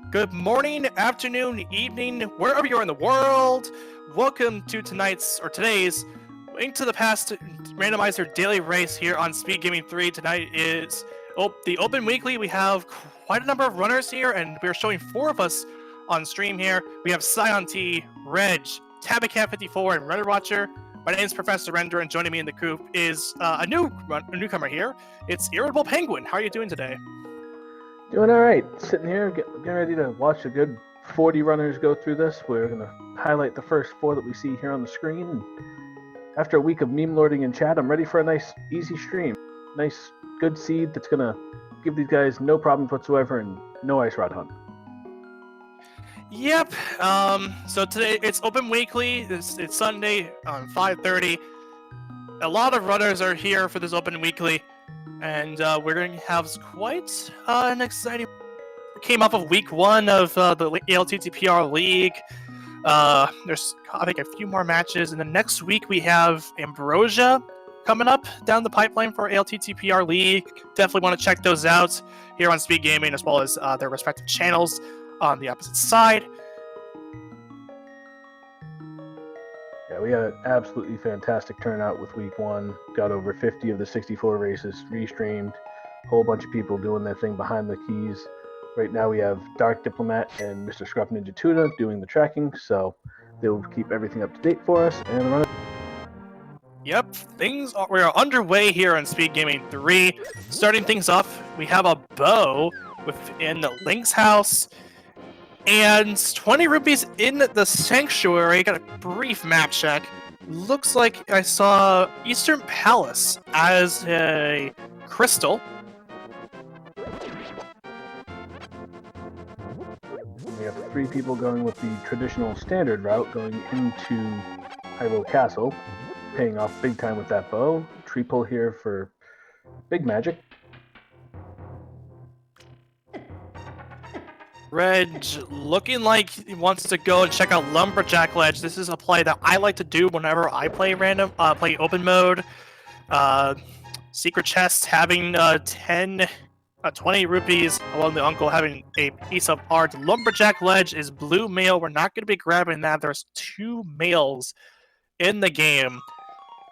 Good morning, afternoon, evening, wherever you're in the world. Welcome to today's Link to the Past Randomizer Daily Race here on Speed Gaming 3. Tonight is the Open Weekly. We have quite a number of runners here, and we're showing 4 of us on stream here. We have Scion T, Reg, Tabbycat54, and Runner Watcher. My name is Professor Render, and joining me in the coop is a newcomer here. It's Irritable Penguin. How are you doing today? Doing all right. Sitting here, getting ready to watch a good 40 runners go through this. We're going to highlight the first 4 that we see here on the screen. And after a week of meme lording in chat, I'm ready for a nice, easy stream. Nice, good seed that's going to give these guys no problems whatsoever and no ice rod hunt. Yep. So today it's Open Weekly. It's Sunday on 5:30. A lot of runners are here for this Open Weekly, and we're going to have quite an exciting. Came off of week 1 of the ALTTP League. There's I think a few more matches, and then next week we have Ambrosia coming up down the pipeline for ALTTP League. Definitely want to check those out here on Speed Gaming, as well as their respective channels on the opposite side. Yeah, we had an absolutely fantastic turnout with week 1. Got over 50 of the 64 races restreamed. Whole bunch of people doing their thing behind the keys. Right now we have Dark Diplomat and Mr. Scruff Ninja Tuna doing the tracking, so they'll keep everything up to date for us. And run. Yep, we are underway here on Speed Gaming 3. Starting things off, we have a bow within Link's house, and 20 rupees in the sanctuary. Got a brief map check. Looks like I saw Eastern Palace as a crystal. We have 3 people going with the traditional standard route, going into Hyrule Castle, paying off big time with that bow. Tree pull here for big magic. Reg looking like he wants to go and check out Lumberjack Ledge. This is a play that I like to do whenever I play play open mode. Secret chest having 20 rupees, along the uncle having a piece of art. Lumberjack Ledge is blue mail. We're not going to be grabbing that. There's 2 mails in the game.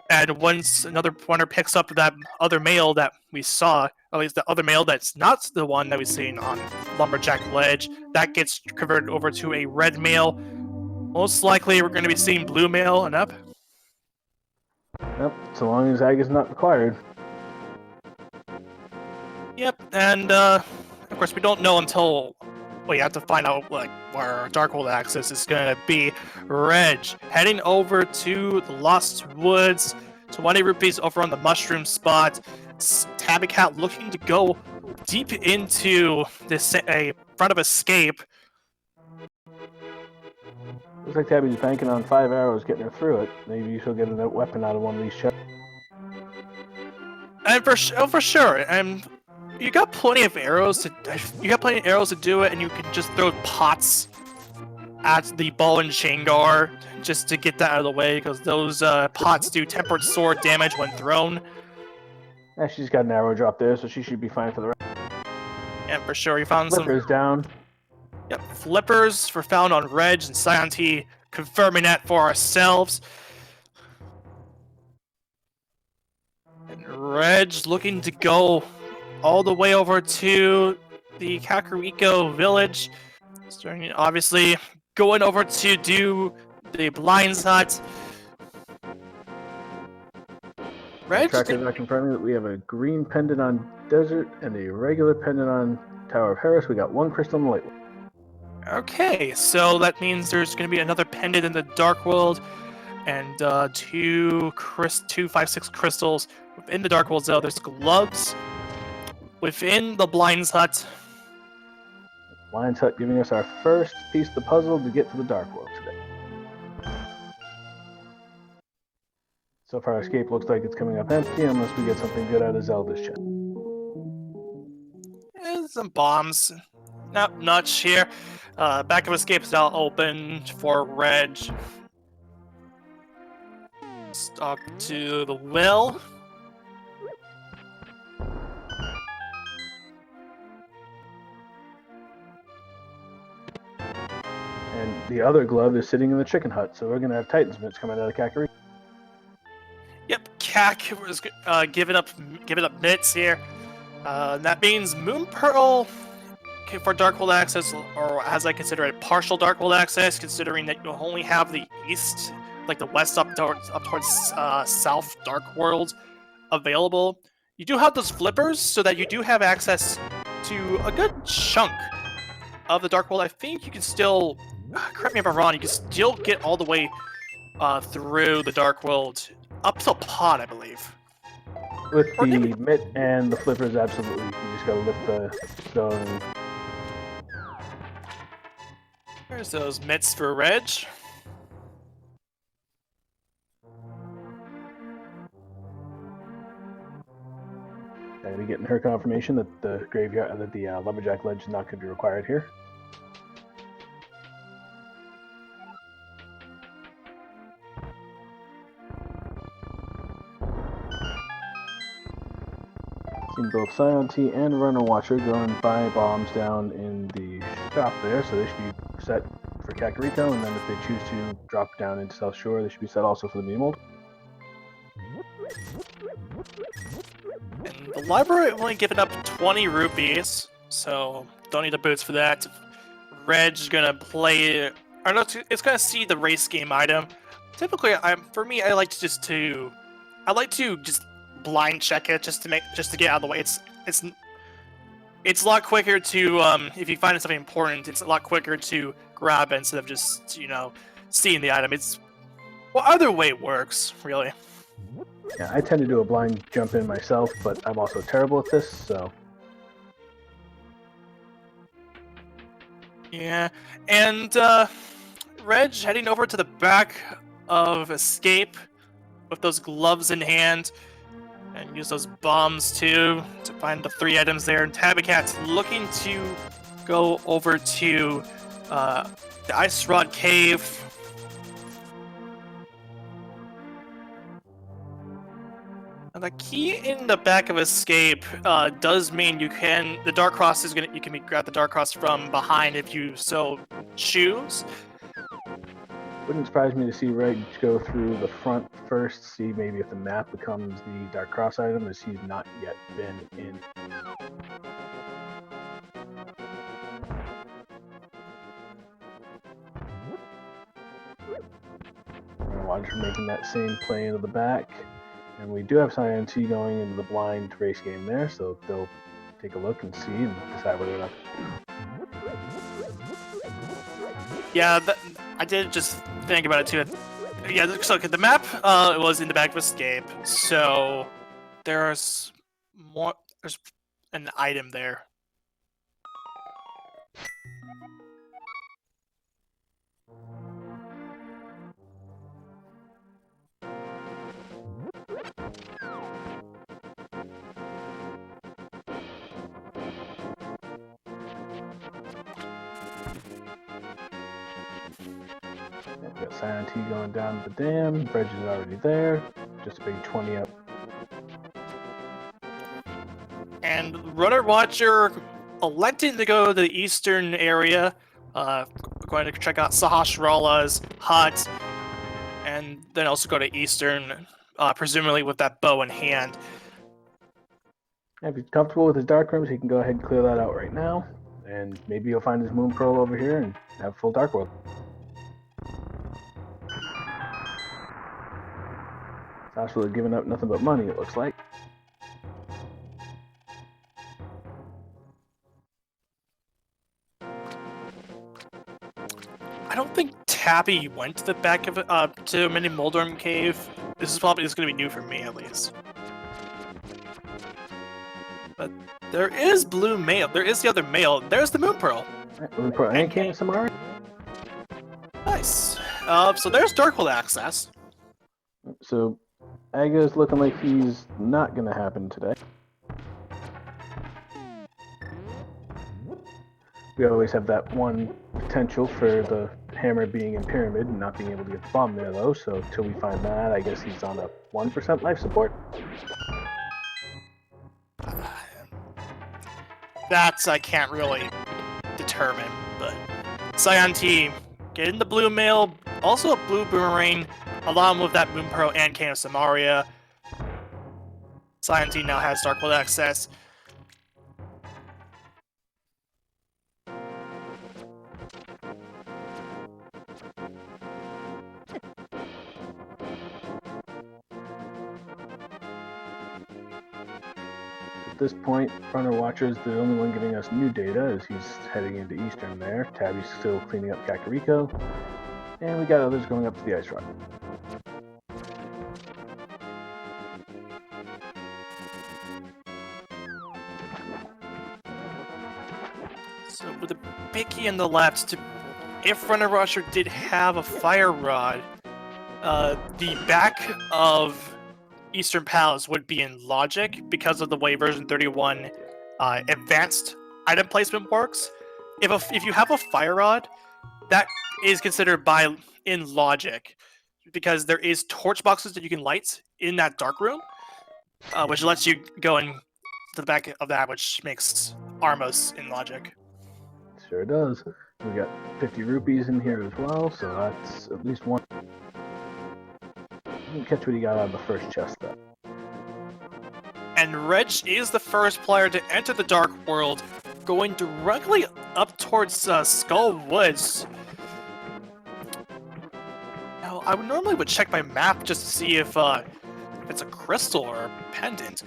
And once another runner picks up that other mail that we saw, at least the other mail that's not the one that we've seen on Lumberjack Ledge, that gets converted over to a red mail. Most likely we're going to be seeing blue mail and up. Yep, so long as Ag is not required. Yep, and of course we don't know until we have to find out like where Darkhold access is going to be. Reg heading over to the Lost Woods. 20 rupees over on the mushroom spot. Tabbycat looking to go deep into this front of escape. Looks like Tabby's banking on 5 arrows getting her through it. Maybe she'll get a weapon out of one of these chests. And for sure, and you got plenty of arrows to do it, and you can just throw pots at the ball and chain guard just to get that out of the way, because those pots do tempered sword damage when thrown. Yeah, she's got an arrow drop there, so she should be fine for the rest. And for sure, you found Flippers some down. Yep, flippers were found on Reg and Scion T, confirming that for ourselves. And Reg looking to go all the way over to the Kakariko village. Starting, obviously, going over to do the Blind's Hut. Reg? Trackers are confirming that we have a green pendant on Desert and a regular pendant on Tower of Harris. We got 1 crystal in the light world. Okay, so that means there's going to be another pendant in the Dark World, and 2 5-6 crystals within the Dark World. So there's gloves within the Blind's Hut. Blind's Hut giving us our first piece of the puzzle to get to the Dark World today. So far, escape looks like it's coming up empty unless we get something good out of Zelda's chest. And some bombs. Not much here. Back of escape is now open for Reg. Stop to the well. And the other glove is sitting in the chicken hut, so we're gonna have Titans mitts coming out of Kakariko. Yep, Kak was giving up mitts here. That means Moon Pearl for Darkhold access, or as I consider it, partial Darkhold access, considering that you only have the east, like the west up towards south Dark World available. You do have those flippers, so that you do have access to a good chunk of the Dark World. I think you can still, correct me if I'm wrong, you can still get all the way through the Dark World up to Pod, I believe. With the mitt and the flippers, absolutely. You just gotta lift the stone. There's those mitts for Reg. And we getting her confirmation that the graveyard, that the lumberjack ledge is not going to be required here. Seen both Scion T and Runner Watcher go and buy bombs down in the shop there, so they should be set for Kakariko, and then if they choose to drop down into South Shore, they should be set also for the Meme Mold. And the library only given up 20 rupees, so don't need the boots for that. Reg's gonna play, or no, it's gonna see the race game item. Typically, for me, I like to just blind check it just to get out of the way. It's a lot quicker to if you find something important, it's a lot quicker to grab it instead of just seeing the item. Well, either way works really. Yeah, I tend to do a blind jump in myself, but I'm also terrible at this, so. Yeah, and Reg heading over to the back of Escape with those gloves in hand, and use those bombs too to find the 3 items there. And Tabbycat's looking to go over to the Ice Rod Cave. And the key in the back of Escape does mean you can. The Dark Cross is you can grab the Dark Cross from behind if you so choose. Wouldn't surprise me to see Reg go through the front first, see maybe if the map becomes the Dark Cross item, as he's not yet been in. Watcher making that same play into the back. And we do have Scion T going into the blind race game there, so they'll take a look and see and decide whether or not. Yeah, I did just think about it too. Yeah, so the map was in the back of Escape, so there's an item there. Got Scion T going down to the dam. Reg is already there. Just a big 20 up. And Runner Watcher electing to go to the eastern area. Going to check out Sahasrara's hut. And then also go to eastern, presumably with that bow in hand. If he's comfortable with his Dark Rooms, he can go ahead and clear that out right now. And maybe he'll find his Moon Pearl over here and have full Dark World. Absolutely giving up nothing but money, it looks like. I don't think Tabby went to the back of to Mini Moldorm Cave. This is going to be new for me, at least. But there is blue mail. There is the other mail. There's the Moon Pearl. Moon Pearl and King Samari. Nice. So there's Darkhold access. So Aga's looking like he's not going to happen today. We always have that one potential for the hammer being in Pyramid and not being able to get the bomb there, though. So until we find that, I guess he's on a 1% life support. That's I can't really determine, but Scion T getting the blue mail, also a blue boomerang, along with that Moon Pearl and Cane of Samaria. Scion Team now has Dark World access. At this point, Runner Watcher is the only one giving us new data as he's heading into Eastern there. Tabby's still cleaning up Kakariko. And we got others going up to the Ice Rock. So with the Bicky in the left, if Runner Watcher did have a Fire Rod, the back of Eastern Palace would be in Logic because of the way version 31 advanced item placement works. If you have a Fire Rod, that is considered in Logic because there is torch boxes that you can light in that dark room, which lets you go in to the back of that, which makes Armos in Logic. Sure does. We got 50 rupees in here as well, so that's at least one. You can catch what he got out of the first chest, though. And Reg is the first player to enter the Dark World, going directly up towards Skull Woods. Now, I normally would check my map just to see if it's a crystal or a pendant,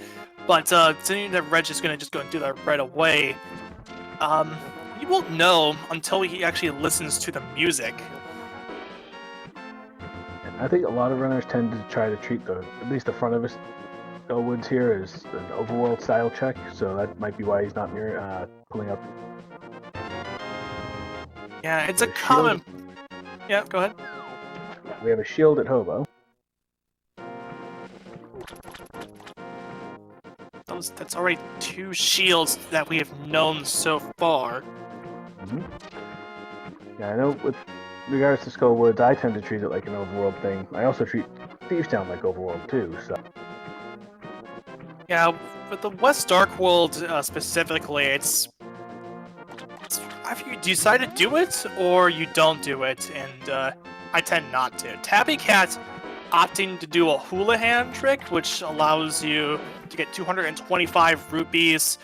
but seeing that Reg is going to just go and do that right away, you won't know until he actually listens to the music. I think a lot of runners tend to try to treat at least the front of his Woods here as an overworld style check, so that might be why he's not pulling up. Yeah, it's a common. Yeah, go ahead. We have a shield at Hobo. That's already 2 shields that we have known so far. Mm-hmm. Yeah, I know with regards to Skull Woods, I tend to treat it like an overworld thing. I also treat Thieves Town like overworld too, so. Yeah, with the West Dark World specifically, it's either you decide to do it or you don't do it, and I tend not to. Tabby Cat opting to do a hula hand trick, which allows you to get 225 rupees,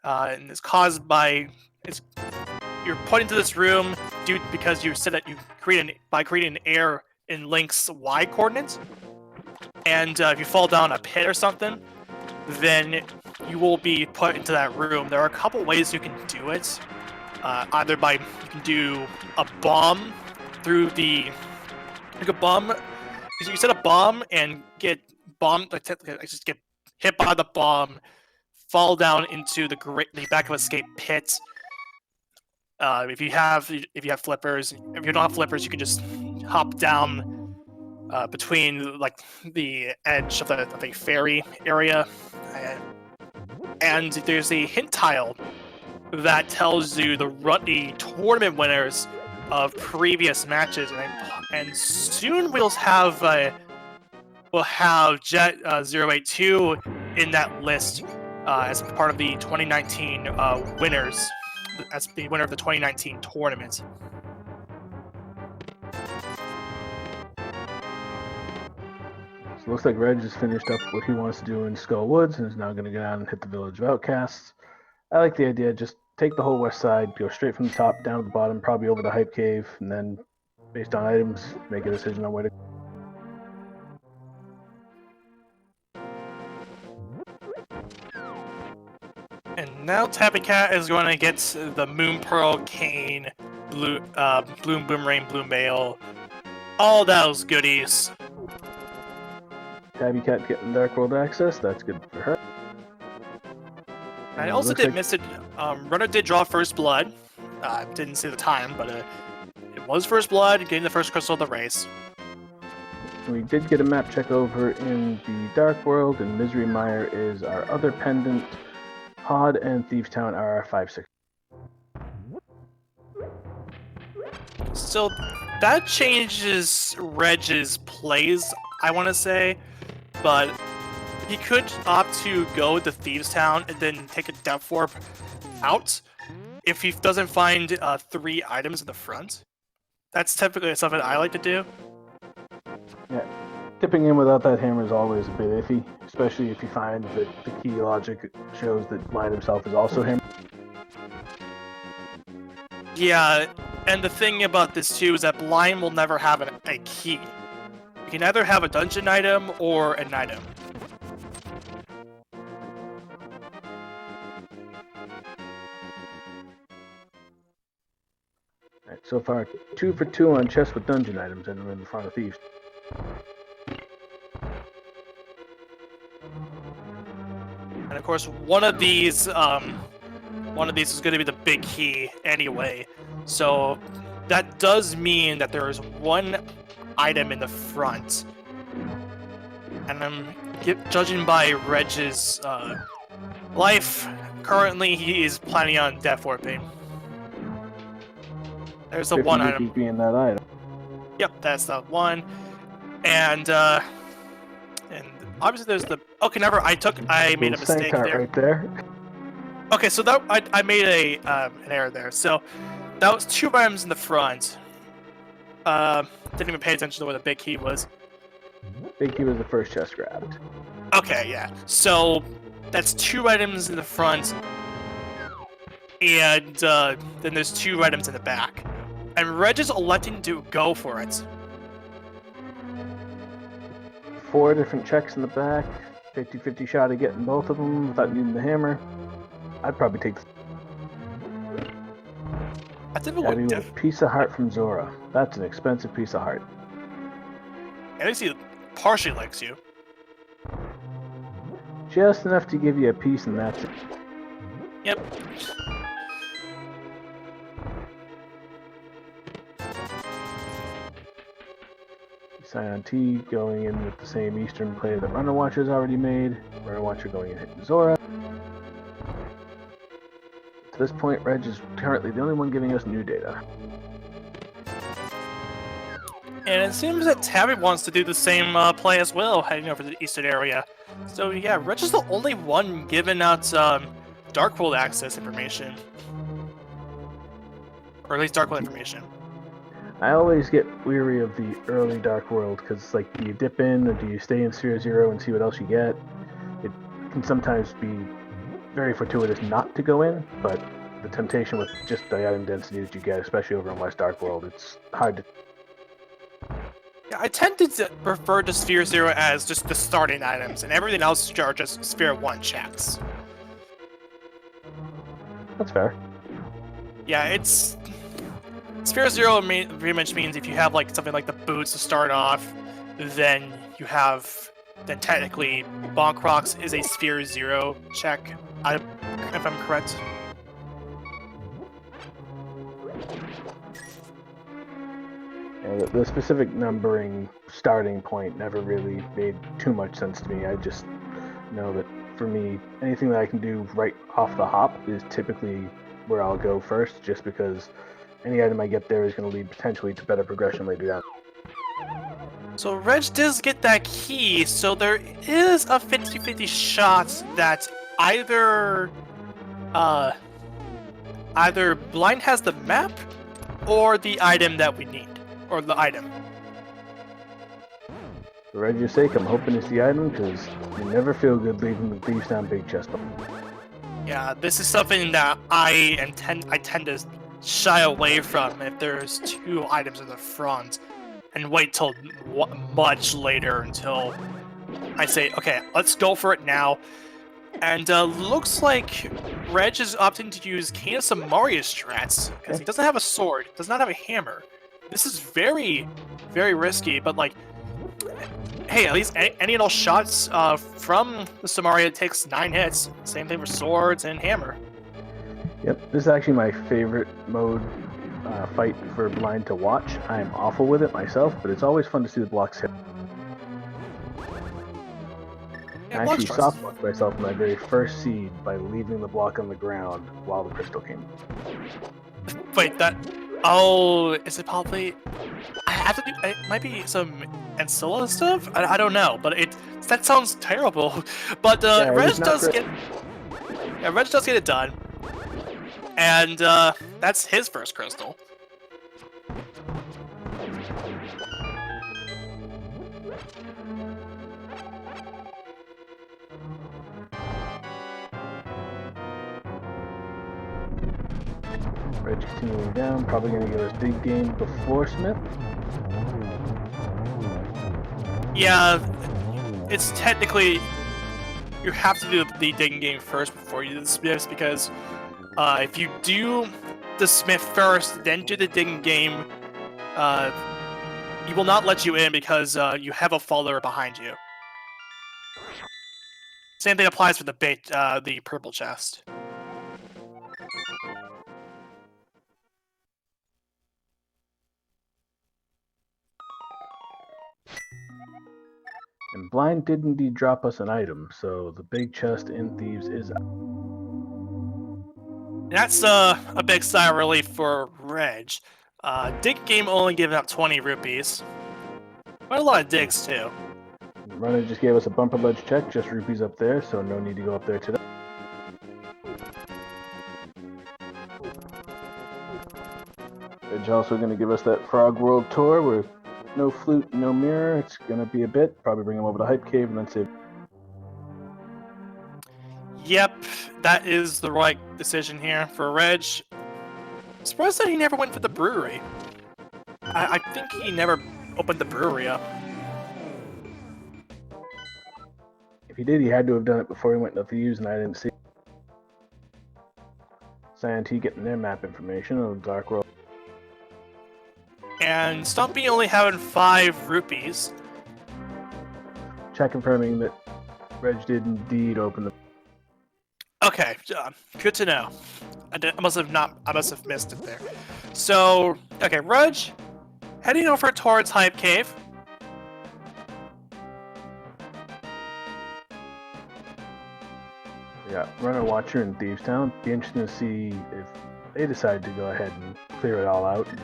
and it's caused by you're put into this room because you said that you creating an error in Link's Y coordinates, and if you fall down a pit or something, then you will be put into that room. There are a couple ways you can do it. Either you can do a bomb through you set a bomb and get bombed, just get hit by the bomb, fall down into the back of escape pit. If you have flippers, if you don't have flippers, you can just hop down between like the edge of the ferry area, and there's a hint tile that tells you the tournament winners of previous matches, and soon we'll have Jet 082 in that list as part of the 2019 winners, as the winner of the 2019 tournament. So it looks like Reg has finished up what he wants to do in Skull Woods and is now going to go down and hit the Village of Outcasts. I like the idea, just take the whole west side, go straight from the top down to the bottom, probably over the Hype Cave, and then, based on items, make a decision on where to go. And now Tabby Cat is going to get the Moon Pearl, Cane, Bloom Boomerang, Bloom Mail, all those goodies. Tabby Cat getting Dark World access, that's good for her. I also did miss it. Runner did draw First Blood. Didn't see the time, but it was First Blood, getting the first crystal of the race. We did get a map check over in the Dark World, and Misery Mire is our other pendant. Pod and Thieves Town are our 5-6. So that changes Reg's plays, I want to say, but he could opt to go to Thieves Town and then take a Depth Warp out if he doesn't find 3 items in the front. That's typically something I like to do. Yeah, tipping in without that hammer is always a bit iffy, especially if you find that the key logic shows that Blind himself is also hammer. Yeah, and the thing about this too is that Blind will never have a key. You can either have a dungeon item or an item. Right, so far, 2 for 2 on chests with dungeon items, and we're in the front of thieves. And of course, one of these is going to be the big key anyway. So that does mean that there is one item in the front. And I'm judging by Reg's life, currently he is planning on death warping. There's the one item. Being that item. Yep, that's the one. And obviously there's the I made a mistake there. Right there. Okay, so that I made an error there. So that was 2 items in the front. Didn't even pay attention to where the big key was. Big key was the first chest grabbed. Okay, yeah. So that's 2 items in the front, and then there's 2 items in the back. And Reg is electing to go for it. 4 different checks in the back. 50-50 shot at getting both of them without needing the hammer. I'd probably take. I think a piece of heart from Zora. That's an expensive piece of heart. At least he partially likes you. Just enough to give you a piece, and that's it. Yep. Scion T going in with the same Eastern play that Runner Watcher's already made. Runner Watcher going in hitting Zora. To this point, Reg is currently the only one giving us new data. And it seems that Tabby wants to do the same play as well, heading over to the eastern area. So yeah, Reg is the only one giving out Dark World access information. Or at least Dark World information. I always get weary of the early Dark World, because, like, do you dip in, or do you stay in Sphere 0 and see what else you get? It can sometimes be very fortuitous not to go in, but the temptation with just the item density that you get, especially over in West Dark World, it's hard to... Yeah, I tend to refer to Sphere 0 as just the starting items, and everything else are just Sphere 1 checks. That's fair. Yeah, it's... Sphere 0 pretty much means if you have like something like the boots to start off, then you have... Then technically, Bonk Rocks is a Sphere 0 check, if I'm correct. Yeah, the specific numbering starting point never really made too much sense to me. I just know that for me, anything that I can do right off the hop is typically where I'll go first, just because any item I get there is going to lead potentially to better progression later down. So Reg does get that key, so there is a 50-50 shot that either Blind has the map or the item that we need, or the item. For Reg's sake, I'm hoping it's the item, because you never feel good leaving the thieves down big chest. Yeah, this is something that I tend to shy away from if there's 2 items in the front, and wait till much later until I say, okay, let's go for it now. And looks like Reg is opting to use Kana Samaria's strats, because he doesn't have a sword, does not have a hammer. This is very, very risky, but like, hey, at least any and all shots from the Samaria takes 9 hits. Same thing for swords and hammer. Yep, this is actually my favorite mode fight for Blind to watch. I am awful with it myself, but it's always fun to see the blocks hit. Yeah, I actually soft-blocked myself in my very first seed by leaving the block on the ground while the crystal came. Wait, that... Oh, is it probably... I have to do... It might be some Ancilla stuff? I don't know, but that sounds terrible. But yeah, Reg does get... Yeah, Reg does get it done. And that's his first crystal. Reg continuing down, probably going to give us big game before Smith. Yeah, it's technically you have to do the digging game first before you do the Smiths, because if you do the Smith first, then do the digging game, he will not let you in because you have a follower behind you. Same thing applies for the purple chest. And Blind did indeed drop us an item, so the big chest in Thieves is out. That's a big sigh of relief for Reg. Dig game only giving up 20 rupees. Quite a lot of digs too. Runner just gave us a bumper ledge check, just rupees up there, so no need to go up there today. Reg also going to give us that Frog World tour where no flute, no mirror. It's going to be a bit. Probably bring him over to Hype Cave and then save. Yep, that is the right decision here for Reg. Surprised that he never went for the brewery. I think he never opened the brewery up. If he did, he had to have done it before he went to Thieves, and I didn't see. Scientee getting their map information on Dark World. And Stumpy only having 5 rupees. Check confirming that Reg did indeed open the. Okay, good to know. I must have missed it there. So, okay, Reg, heading over towards Hype Cave. Yeah, Runner Watcher in Thieves Town. Be interesting to see if they decide to go ahead and clear it all out and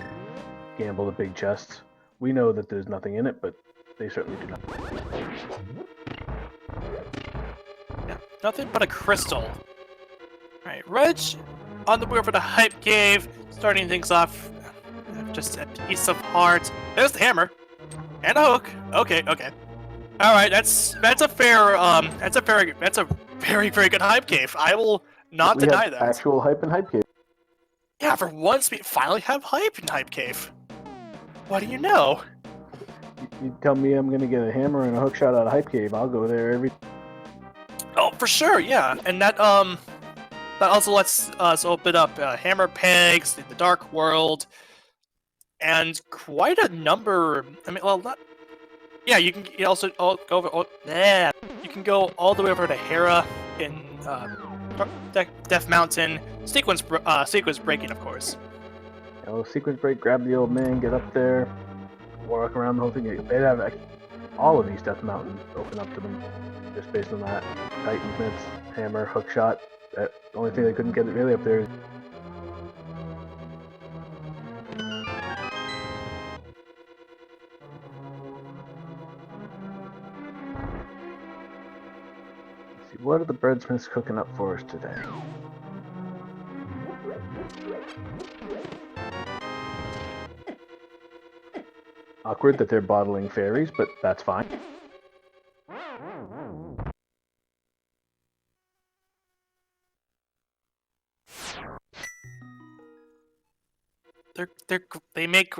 gamble the big chests. We know that there's nothing in it, but they certainly do not. Yeah, nothing but a crystal. Alright, Reg on the way over to Hype Cave, starting things off. Just a piece of heart. There's the hammer. And a hook. Okay. Alright, that's a very, very good Hype Cave. I will not deny that. Actual hype in Hype Cave. Yeah, for once we finally have hype in Hype Cave. What do you know? You tell me I'm gonna get a hammer and a hook shot out of Hype Cave, I'll go there every. Oh, for sure, yeah. And that also lets us open up hammer pegs in the Dark World, and quite a number. I mean, well, not. Yeah, you can also go over. You can go all the way over to Hera in Death Mountain. Sequence breaking, of course. Sequence break. Grab the old man, get up there, walk around the whole thing. They'd have all of these Death Mountains open up to them, just based on that. Titan Smiths, hammer, hook shot. The only thing they couldn't get it really up there is. What are the breadsmiths cooking up for us today? Awkward that they're bottling fairies, but that's fine. They make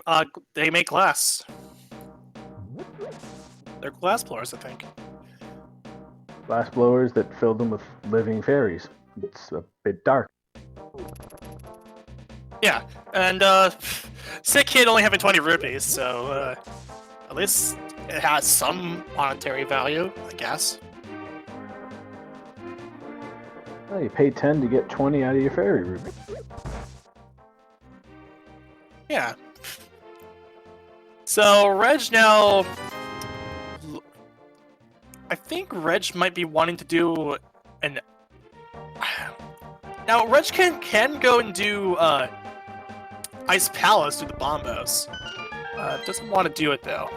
glass. They're glass blowers, I think. Glass blowers that filled them with living fairies. It's a bit dark. Yeah, and Sick Kid only having 20 rupees, so at least it has some monetary value, I guess. Well, you pay 10 to get 20 out of your fairy ruby. Yeah. So Reg now, I think Reg might be wanting to do an. Now Reg can go and do Ice Palace through the Bombos. Doesn't want to do it though.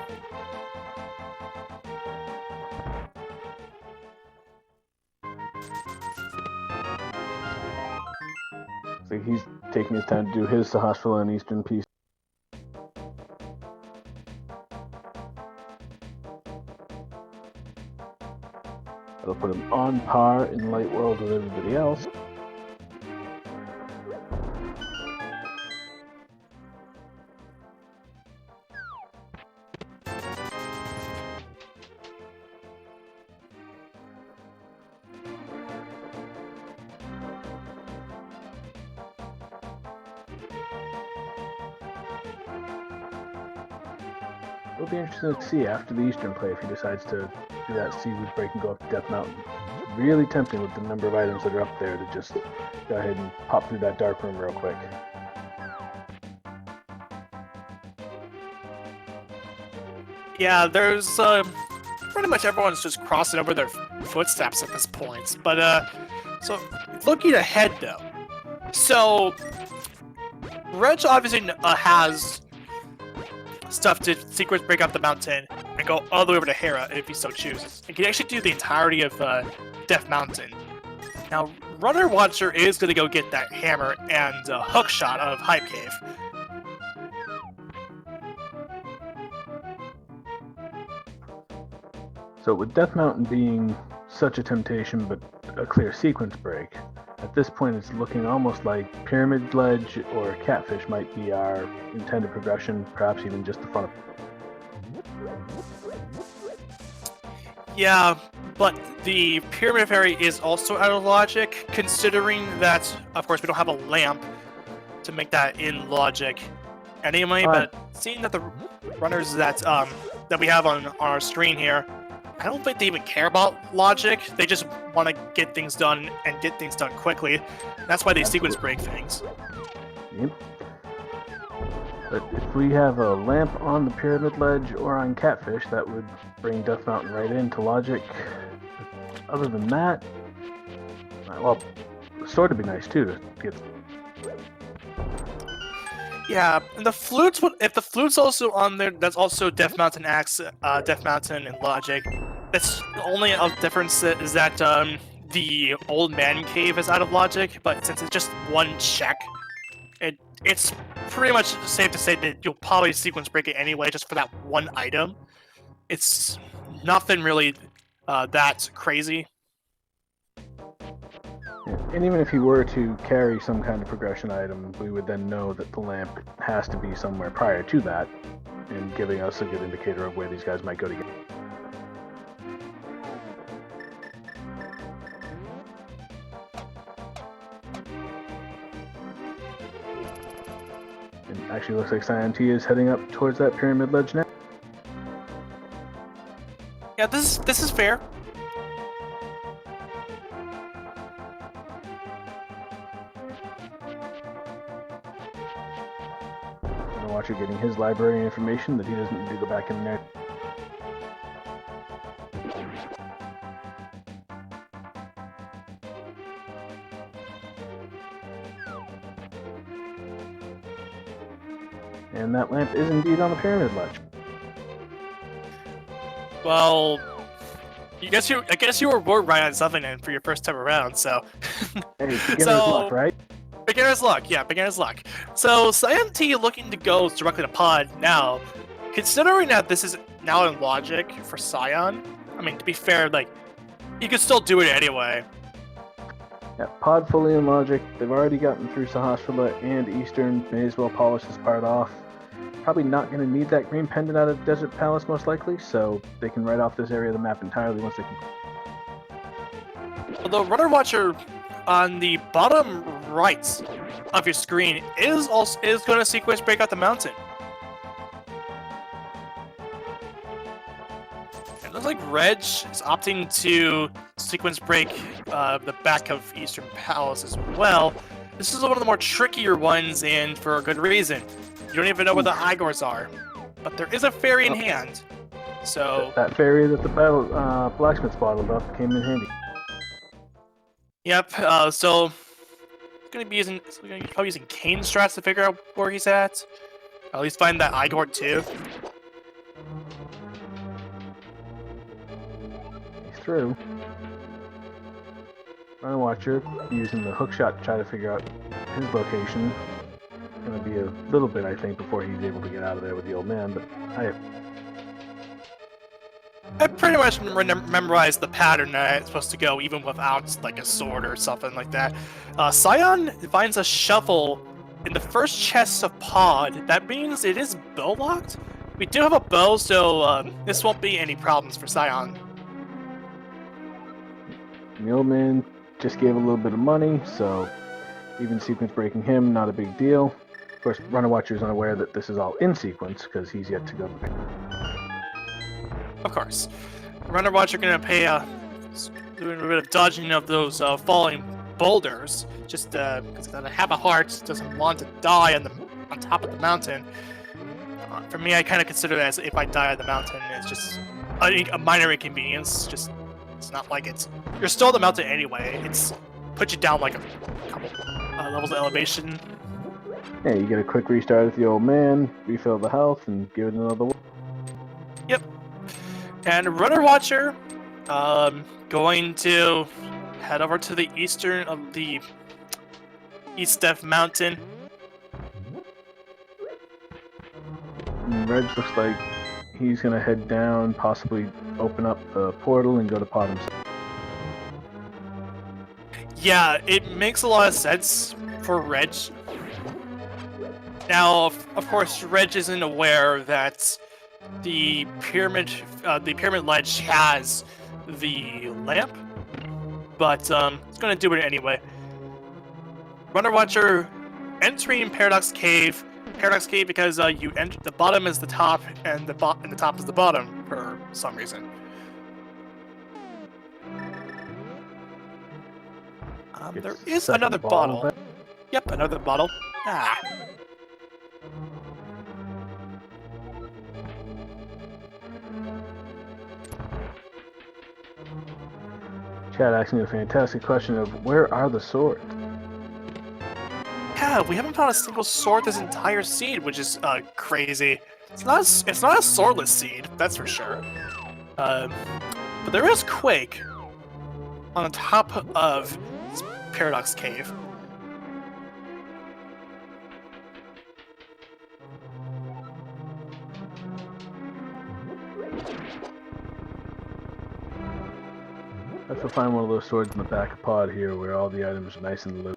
So he's taking his time to do his Sahasrara and Eastern piece. That'll put him on par in Light World with everybody else. It'll be interesting to see after the Eastern play if he decides to do that sequence break and go up to Death Mountain. It's really tempting with the number of items that are up there to just go ahead and pop through that dark room real quick. Yeah, there's pretty much everyone's just crossing over their footsteps at this point. But so looking ahead though, so Reg obviously has stuff to sequence break up the mountain and go all the way over to Hera if he so chooses. He can actually do the entirety of Death Mountain. Now, Runner Watcher is going to go get that hammer and hook shot of Hype Cave. So with Death Mountain being such a temptation but a clear sequence break, at this point it's looking almost like Pyramid Ledge or Catfish might be our intended progression, perhaps even just the front of. Yeah, but the Pyramid Fairy is also out of logic, considering that, of course, we don't have a lamp to make that in logic anyway, but seeing that the runners that we have on our screen here, I don't think they even care about logic. They just want to get things done and get things done quickly. That's why they sequence break things. Yep. But if we have a lamp on the Pyramid Ledge or on Catfish, that would bring Death Mountain right into logic. Other than that, well, the sword would be nice too to get. Yeah, and the flutes would. If the flute's also on there, that's also Death Mountain Axe, Death Mountain and Logic. That's the only difference is that the Old Man Cave is out of logic, but since it's just one check, it's pretty much safe to say that you'll probably sequence break it anyway, just for that one item. It's nothing really that crazy. And even if he were to carry some kind of progression item, we would then know that the lamp has to be somewhere prior to that, and giving us a good indicator of where these guys might go together. And actually looks like Cyan T is heading up towards that Pyramid Ledge now. Yeah, this is fair. Watcher getting his library information that he doesn't need to go back in there. And that lamp is indeed on the Pyramid Ledge. Well, I guess you were right on something then for your first time around, so. Hey, beginner's luck, right? Beginner's luck, yeah, beginner's luck. So, Cyan T looking to go directly to Pod now. Considering that this is now in logic for Cyan, I mean, to be fair, like, you could still do it anyway. Yeah, Pod fully in logic. They've already gotten through Sahasrara and Eastern. May as well polish this part off. Probably not going to need that green pendant out of Desert Palace, most likely, so they can write off this area of the map entirely once they can. Although Runner Watcher on the bottom right of your screen is going to sequence break out the mountain. It looks like Reg is opting to sequence break the back of Eastern Palace as well. This is one of the more trickier ones, and for a good reason. You don't even know where the Igors are, but there is a fairy in hand. So that fairy that the blacksmith's bottled up came in handy. Yep. So gonna be probably using Kane strats to figure out where he's at. At least find that Igor too. He's through. Runner Watcher using the hookshot to try to figure out his location. Gonna be a little bit, I think, before he's able to get out of there with the old man, but I pretty much memorized the pattern that it's supposed to go, even without like a sword or something like that. Cyan finds a shovel in the first chest of Pod. That means it is bow locked. We do have a bow, so this won't be any problems for Cyan. The old man just gave a little bit of money, so even sequence breaking him, not a big deal. Of course, Runner Watcher is unaware that this is all in sequence because he's yet to go. Of course. Runner Watcher gonna pay doing a bit of dodging of those falling boulders, just because I have a heart, doesn't want to die on top of the mountain. For me, I kind of consider that as if I die on the mountain, it's just a minor inconvenience. Just it's not like you're still on the mountain anyway. It's put you down like a couple levels of elevation. Yeah, you get a quick restart with the old man, refill the health, and give it another one. Yep. And Runner Watcher, going to head over to the eastern of the East Death Mountain. And Reg looks like he's gonna head down, possibly open up the portal and go to Pod himself. Yeah, it makes a lot of sense for Reg. Now, of course, Reg isn't aware that the pyramid ledge has the lamp, but it's gonna do it anyway. Runner Watcher entering Paradox Cave because you enter the bottom is the top and the top is the bottom for some reason. There is another bottle. Yep, another bottle. Ah. Chad asking a fantastic question of where are the swords? Yeah, we haven't found a single sword this entire seed, which is crazy. It's not a swordless seed, that's for sure. But there is Quake on the top of Paradox Cave. I have to find one of those swords in the back of Pod here where all the items are nice and loose.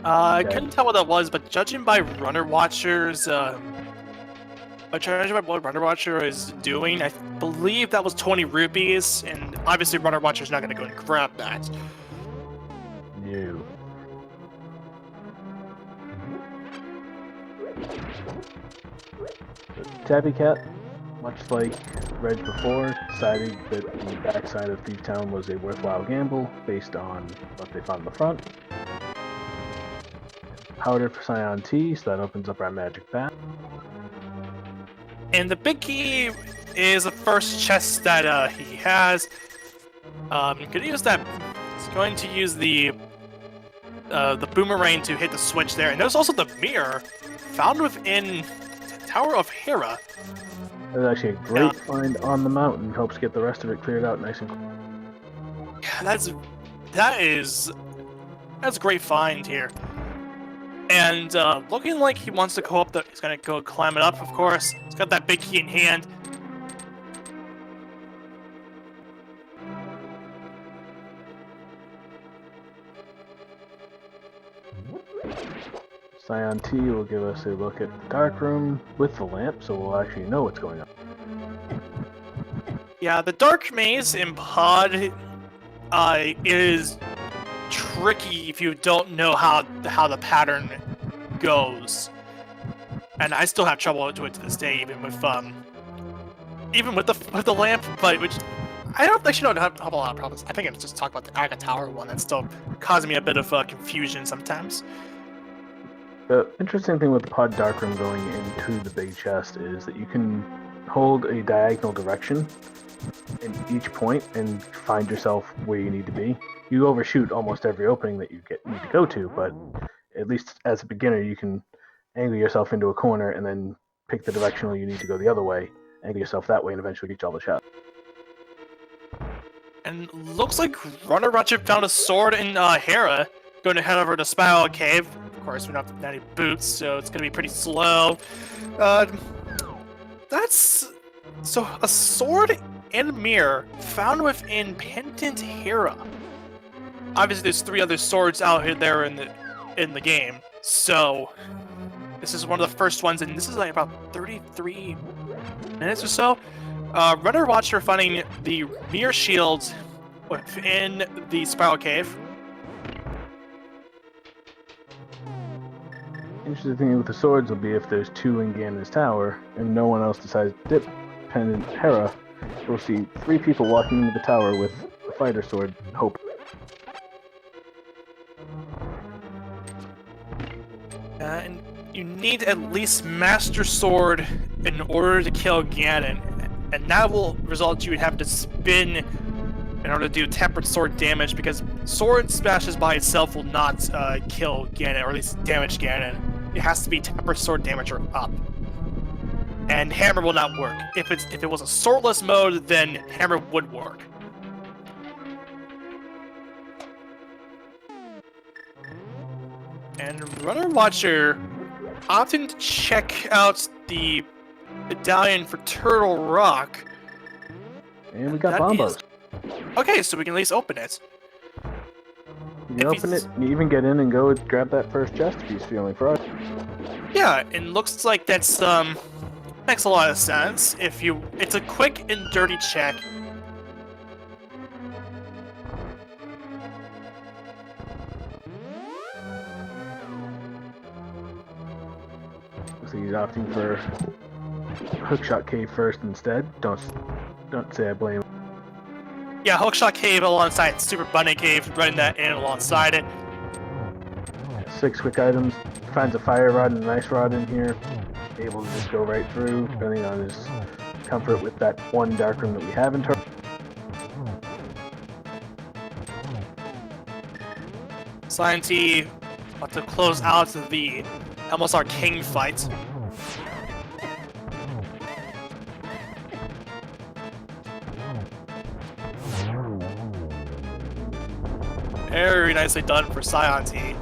I couldn't tell what that was, but judging by Runner Watcher's, judging by what Runner Watcher is doing, I believe that was 20 rupees, and obviously Runner Watcher's not going to go and grab that. No. Tabby Cat, much like Reg before, decided that the backside of Thief Town was a worthwhile gamble based on what they found in the front. Powder for Scion T, so that opens up our magic bat. And the big key is the first chest that he has. He's gonna use that. He's going to use the boomerang to hit the switch there. And there's also the mirror found within Tower of Hera. That's actually a great find on the mountain. Helps get the rest of it cleared out nice and quick. Yeah, that's a great find here. And looking like he wants to go up he's gonna go climb it up, of course. He's got that big key in hand. Scion T will give us a look at the dark room with the lamp, so we'll actually know what's going on. Yeah, the dark maze in Pod is tricky if you don't know how the pattern goes, and I still have trouble with it to this day, even with the lamp. But which I don't have a lot of problems. I think I'm just talking about the Aga Tower one that's still causing me a bit of confusion sometimes. The interesting thing with the Pod Dark Room going into the big chest is that you can hold a diagonal direction in each point and find yourself where you need to be. You overshoot almost every opening that you need to go to, but at least as a beginner, you can angle yourself into a corner and then pick the direction where you need to go the other way, angle yourself that way, and eventually reach all the shots. And looks like Runner Watcher found a sword in Hera. Going to head over to Spiral Cave. Of course, we don't have any boots, so it's going to be pretty slow. That's... So, a sword and mirror found within Pendant Hera. Obviously, there's 3 other swords out here there in the game, so this is one of the first ones, and this is like about 33 minutes or so. Runner Watcher finding the mirror shield within the spiral cave. Interesting thing with the swords will be if there's two in Ganon's tower and no one else decides to dip pendant Hera, we'll see 3 people walking into the tower with a fighter sword, hope. And you need at least Master Sword in order to kill Ganon, and that will result you have to spin in order to do Tempered Sword damage, because Sword Smashes by itself will not kill Ganon, or at least damage Ganon. It has to be Tempered Sword damage or up. And Hammer will not work. If it was a swordless mode, then Hammer would work. And Runner Watcher opting to check out the medallion for Turtle Rock. And we got bombos. Okay, so we can at least open it. You open it, you even get in and go and grab that first chest if he's feeling for us. Yeah, and looks like that's makes a lot of sense. It's a quick and dirty check. Looks like he's opting for Hookshot Cave first instead. Don't say I blame him. Yeah, Hookshot Cave alongside Super Bunny Cave, running that in alongside it. 6 quick items. Finds a fire rod and an ice rod in here. Able to just go right through, depending on his comfort with that one dark room that we have in turn. Scientee about to close out the almost our king fight. Very nicely done for Scientee.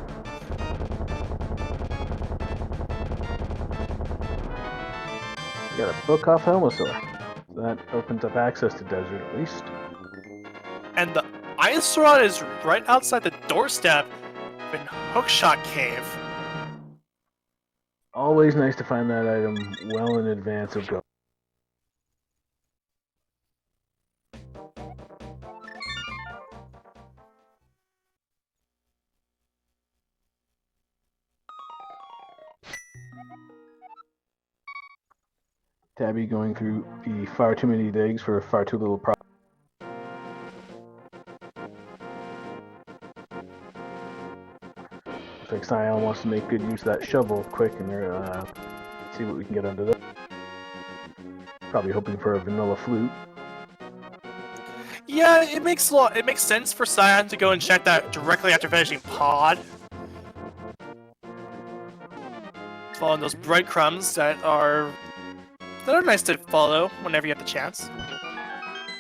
We got a book off Helmosaur. That opens up access to desert at least. And the ice rod is right outside the doorstep in Hookshot Cave. Always nice to find that item well in advance of go. Tabby going through the far too many digs for far too little pro. Looks like Scion wants to make good use of that shovel quick, and they're see what we can get under there. Probably hoping for a vanilla flute. Yeah, it makes sense for Scion to go and check that directly after finishing Pod. Following those breadcrumbs that are nice to follow whenever you have the chance.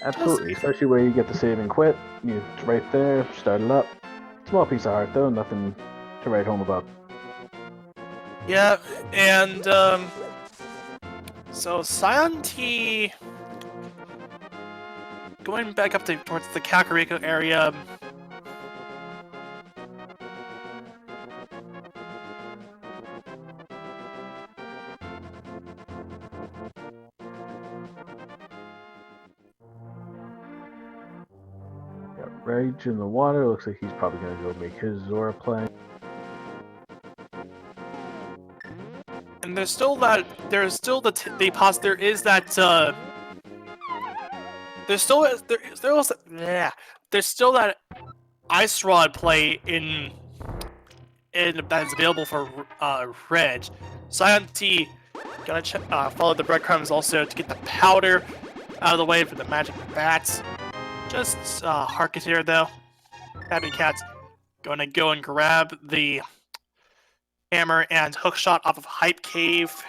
Absolutely, especially where you get the save and quit. It's right there, start it up. Small piece of heart though, nothing to write home about. Yeah, and so Scientee going back up towards the Kakariko area. Got Rage in the water. Looks like he's probably gonna go make his Zora play. And there's still that ice rod play in that's available for Reg. Scientee gonna follow the breadcrumbs also to get the powder out of the way for the magic bats. Just Harketeer though. Tabby Cat's gonna go and grab the hammer and hookshot off of Hype Cave.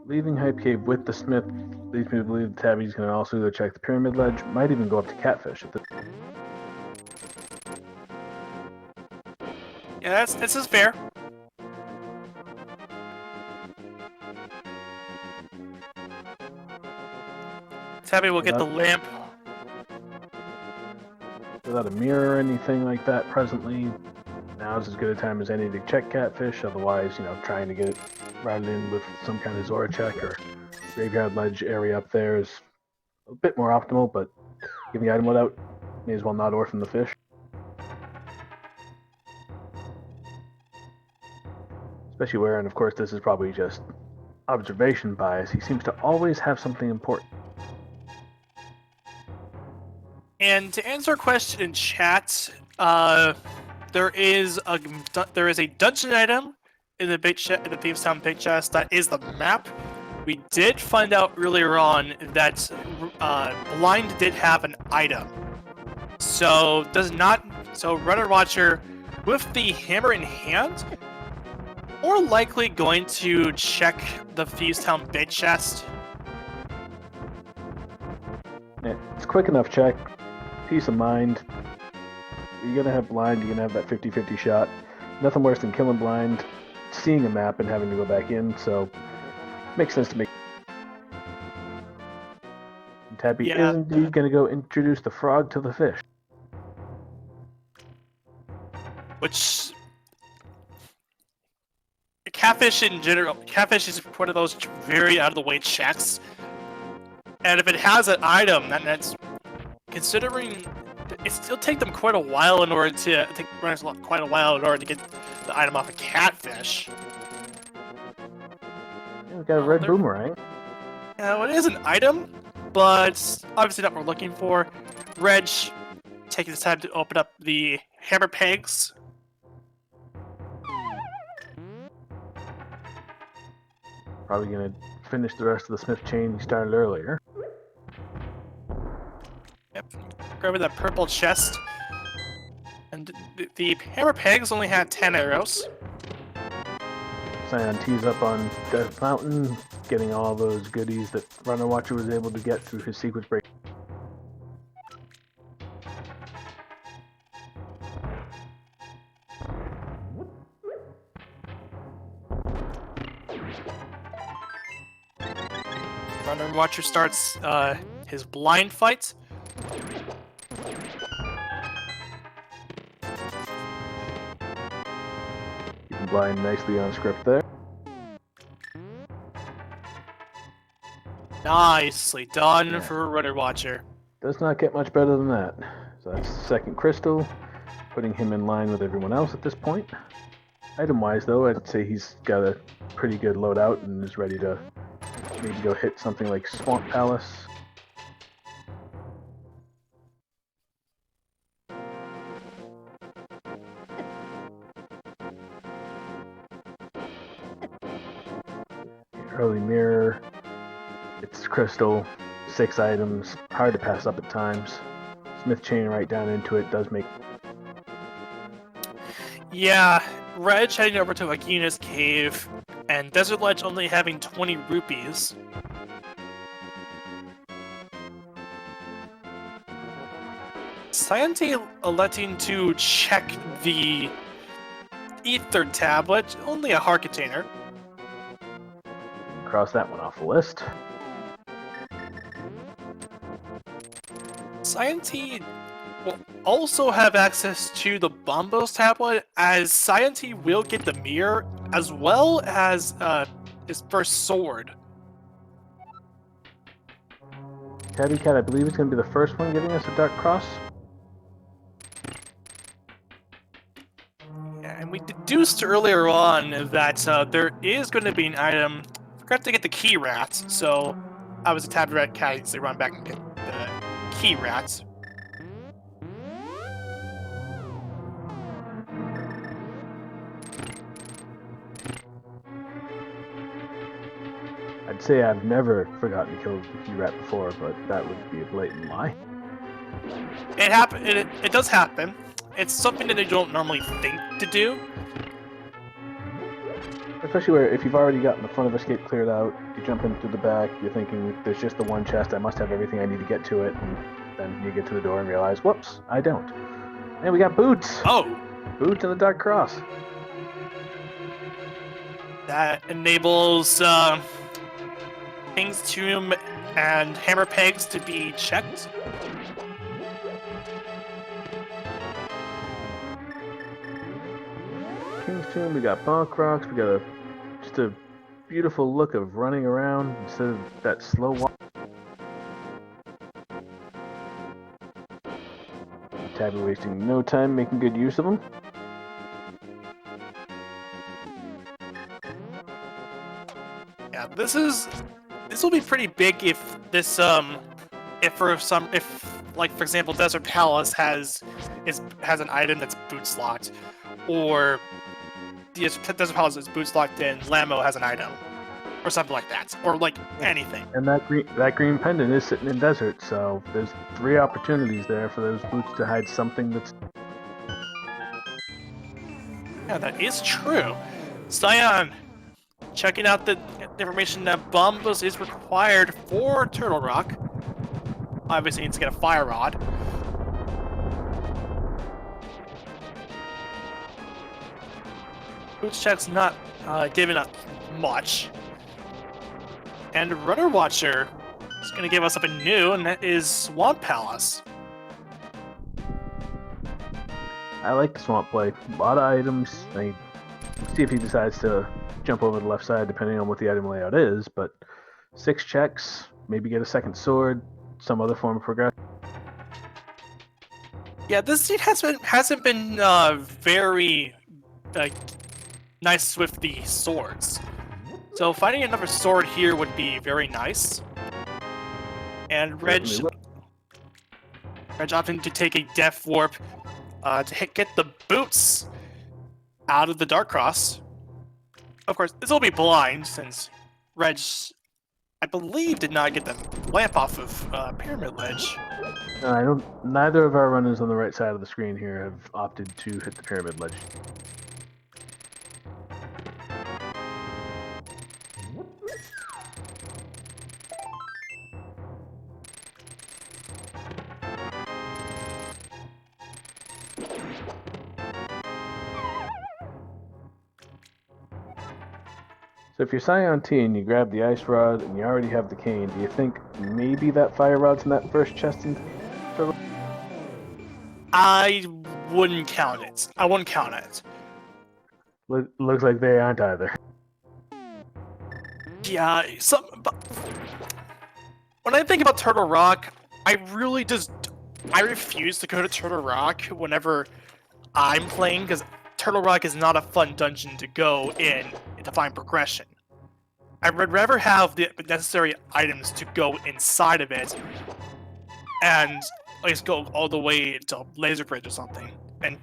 Leaving Hype Cave with the Smith leads me to believe that Tabby's going to also go check the Pyramid Ledge. Might even go up to Catfish at the. Yeah, this is fair. Tabby will get the lamp. Without a mirror or anything like that presently, now's as good a time as any to check Catfish. Otherwise, trying to get it routed in with some kind of Zora check or graveyard ledge area up there is a bit more optimal, but giving the item loadout may as well not orphan the fish. Especially where, and of course this is probably just observation bias, he seems to always have something important. And to answer a question in chat, there is a dungeon item in the Thieves' Town big chest that is the map. We did find out earlier on that Blind did have an item, so Runner Watcher with the hammer in hand, more likely going to check the Thieves' Town big chest. Yeah, it's quick enough check. Peace of mind. You're gonna have Blind, you're gonna have that 50-50 shot. Nothing worse than killing Blind, seeing a map, and having to go back in, so makes sense to me. And Tabby is indeed gonna go introduce the frog to the fish. Which... Catfish in general, catfish is one of those very out-of-the-way checks. And if it has an item, that's... Considering it'll take them quite a while in order to get the item off a catfish. Yeah, we got a red boomerang. Yeah, well, it is an item, but obviously not what we're looking for. Reg taking the time to open up the hammer pegs. Probably gonna finish the rest of the smith chain he started earlier. Yep, grab that purple chest. And the hammer pegs only had 10 arrows. Scion tees up on Death Mountain, getting all those goodies that Runner Watcher was able to get through his sequence break. Runner Watcher starts his blind fight. Keeping Blind nicely on script there. Nicely done for Runner Watcher. Does not get much better than that. So that's second crystal, putting him in line with everyone else at this point. Item-wise, though, I'd say he's got a pretty good loadout and is ready to maybe go hit something like Swamp Palace. Early mirror. It's crystal, 6 items, hard to pass up at times. Smith chain right down into it does make... Yeah, Reg heading over to Agina's cave, and Desert Ledge only having 20 rupees. Sciente electing to check the Ether tablet, only a heart container. Cross that one off the list. Sciente will also have access to the Bombos tablet, as Sciente will get the mirror, as well as his first sword. Tabby Cat, I believe, is going to be the first one giving us a Dark Cross. Yeah, and we deduced earlier on that there is going to be an item. Forgot to get the key rats, so I was a Tabby Rat Cat, so run back and get the key rats. I'd say I've never forgotten to kill the key rat before, but that would be a blatant lie. It happen. It does happen. It's something that they don't normally think to do. Especially where if you've already gotten the front of escape cleared out, you jump in through the back, you're thinking, there's just the one chest, I must have everything I need to get to it, and then you get to the door and realize, whoops, I don't. And we got boots! Oh! Boots and the Dark Cross. That enables King's Tomb and Hammer Pegs to be checked. King's Tomb, we got Bonk Rocks, we got just a beautiful look of running around instead of that slow walk. Tabby wasting no time making good use of them. Yeah, this will be pretty big if this if like for example Desert Palace has an item that's boots locked, or Desert Palace is boots locked and Lamo has an item, or something like that, or like anything. And that green pendant is sitting in desert, so there's 3 opportunities there for those boots to hide something that's. Yeah, that is true. Cyan, checking out the information that Bombos is required for Turtle Rock. Obviously needs to get a fire rod. Boots check's not giving up much. And Runner Watcher is going to give us something new, and that is Swamp Palace. I like the swamp play. A lot of items. I see if he decides to jump over the left side, depending on what the item layout is. But 6 checks, maybe get a second sword, some other form of progression. Yeah, this seed hasn't been very nice with the swords. So finding another sword here would be very nice. And Reg opting to take a Death Warp to get the boots out of the Dark Cross. Of course, this will be blind since Reg, I believe, did not get the lamp off of Pyramid Ledge. I don't. Neither of our runners on the right side of the screen here have opted to hit the Pyramid Ledge. So if you're Scion T and you grab the ice rod and you already have the cane, do you think maybe that fire rod's in that first chest? I wouldn't count it. I wouldn't count it. Looks like they aren't either. Yeah, but when I think about Turtle Rock, I refuse to go to Turtle Rock whenever I'm playing, because Turtle Rock is not a fun dungeon to go in to find progression. I would rather have the necessary items to go inside of it, and at least go all the way to Laser Bridge or something. And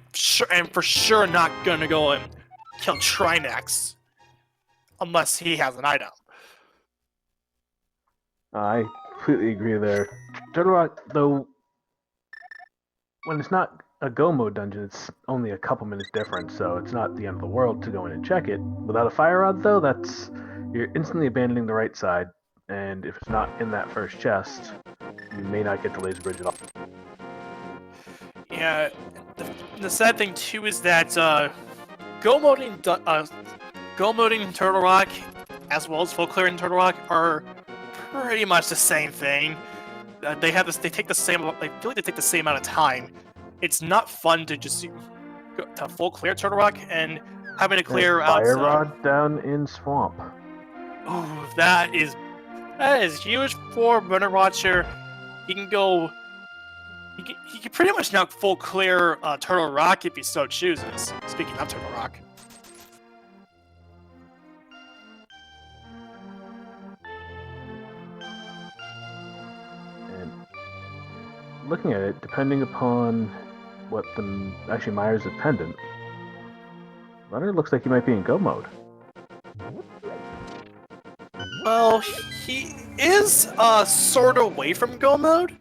for sure not gonna go and kill Trinex unless he has an item. I completely agree there. Turtle Rock, though, when it's not a go mode dungeon, it's only a couple minutes difference, so it's not the end of the world to go in and check it. Without a fire rod, though, you're instantly abandoning the right side, and if it's not in that first chest, you may not get the Laser Bridge at all. Yeah, the sad thing too is that go moding Turtle Rock as well as full clearing Turtle Rock are pretty much the same thing. They take the same. I feel like they take the same amount of time. It's not fun to just go to full clear Turtle Rock and having to clear outside. Fire rod down in swamp. Oh, that is huge for Runner Watcher. He can go. He can pretty much now full clear Turtle Rock if he so chooses. Speaking of Turtle Rock. And looking at it, depending upon what actually Myers' pendant, Runner looks like he might be in go mode. Well, he is sort of away from go mode.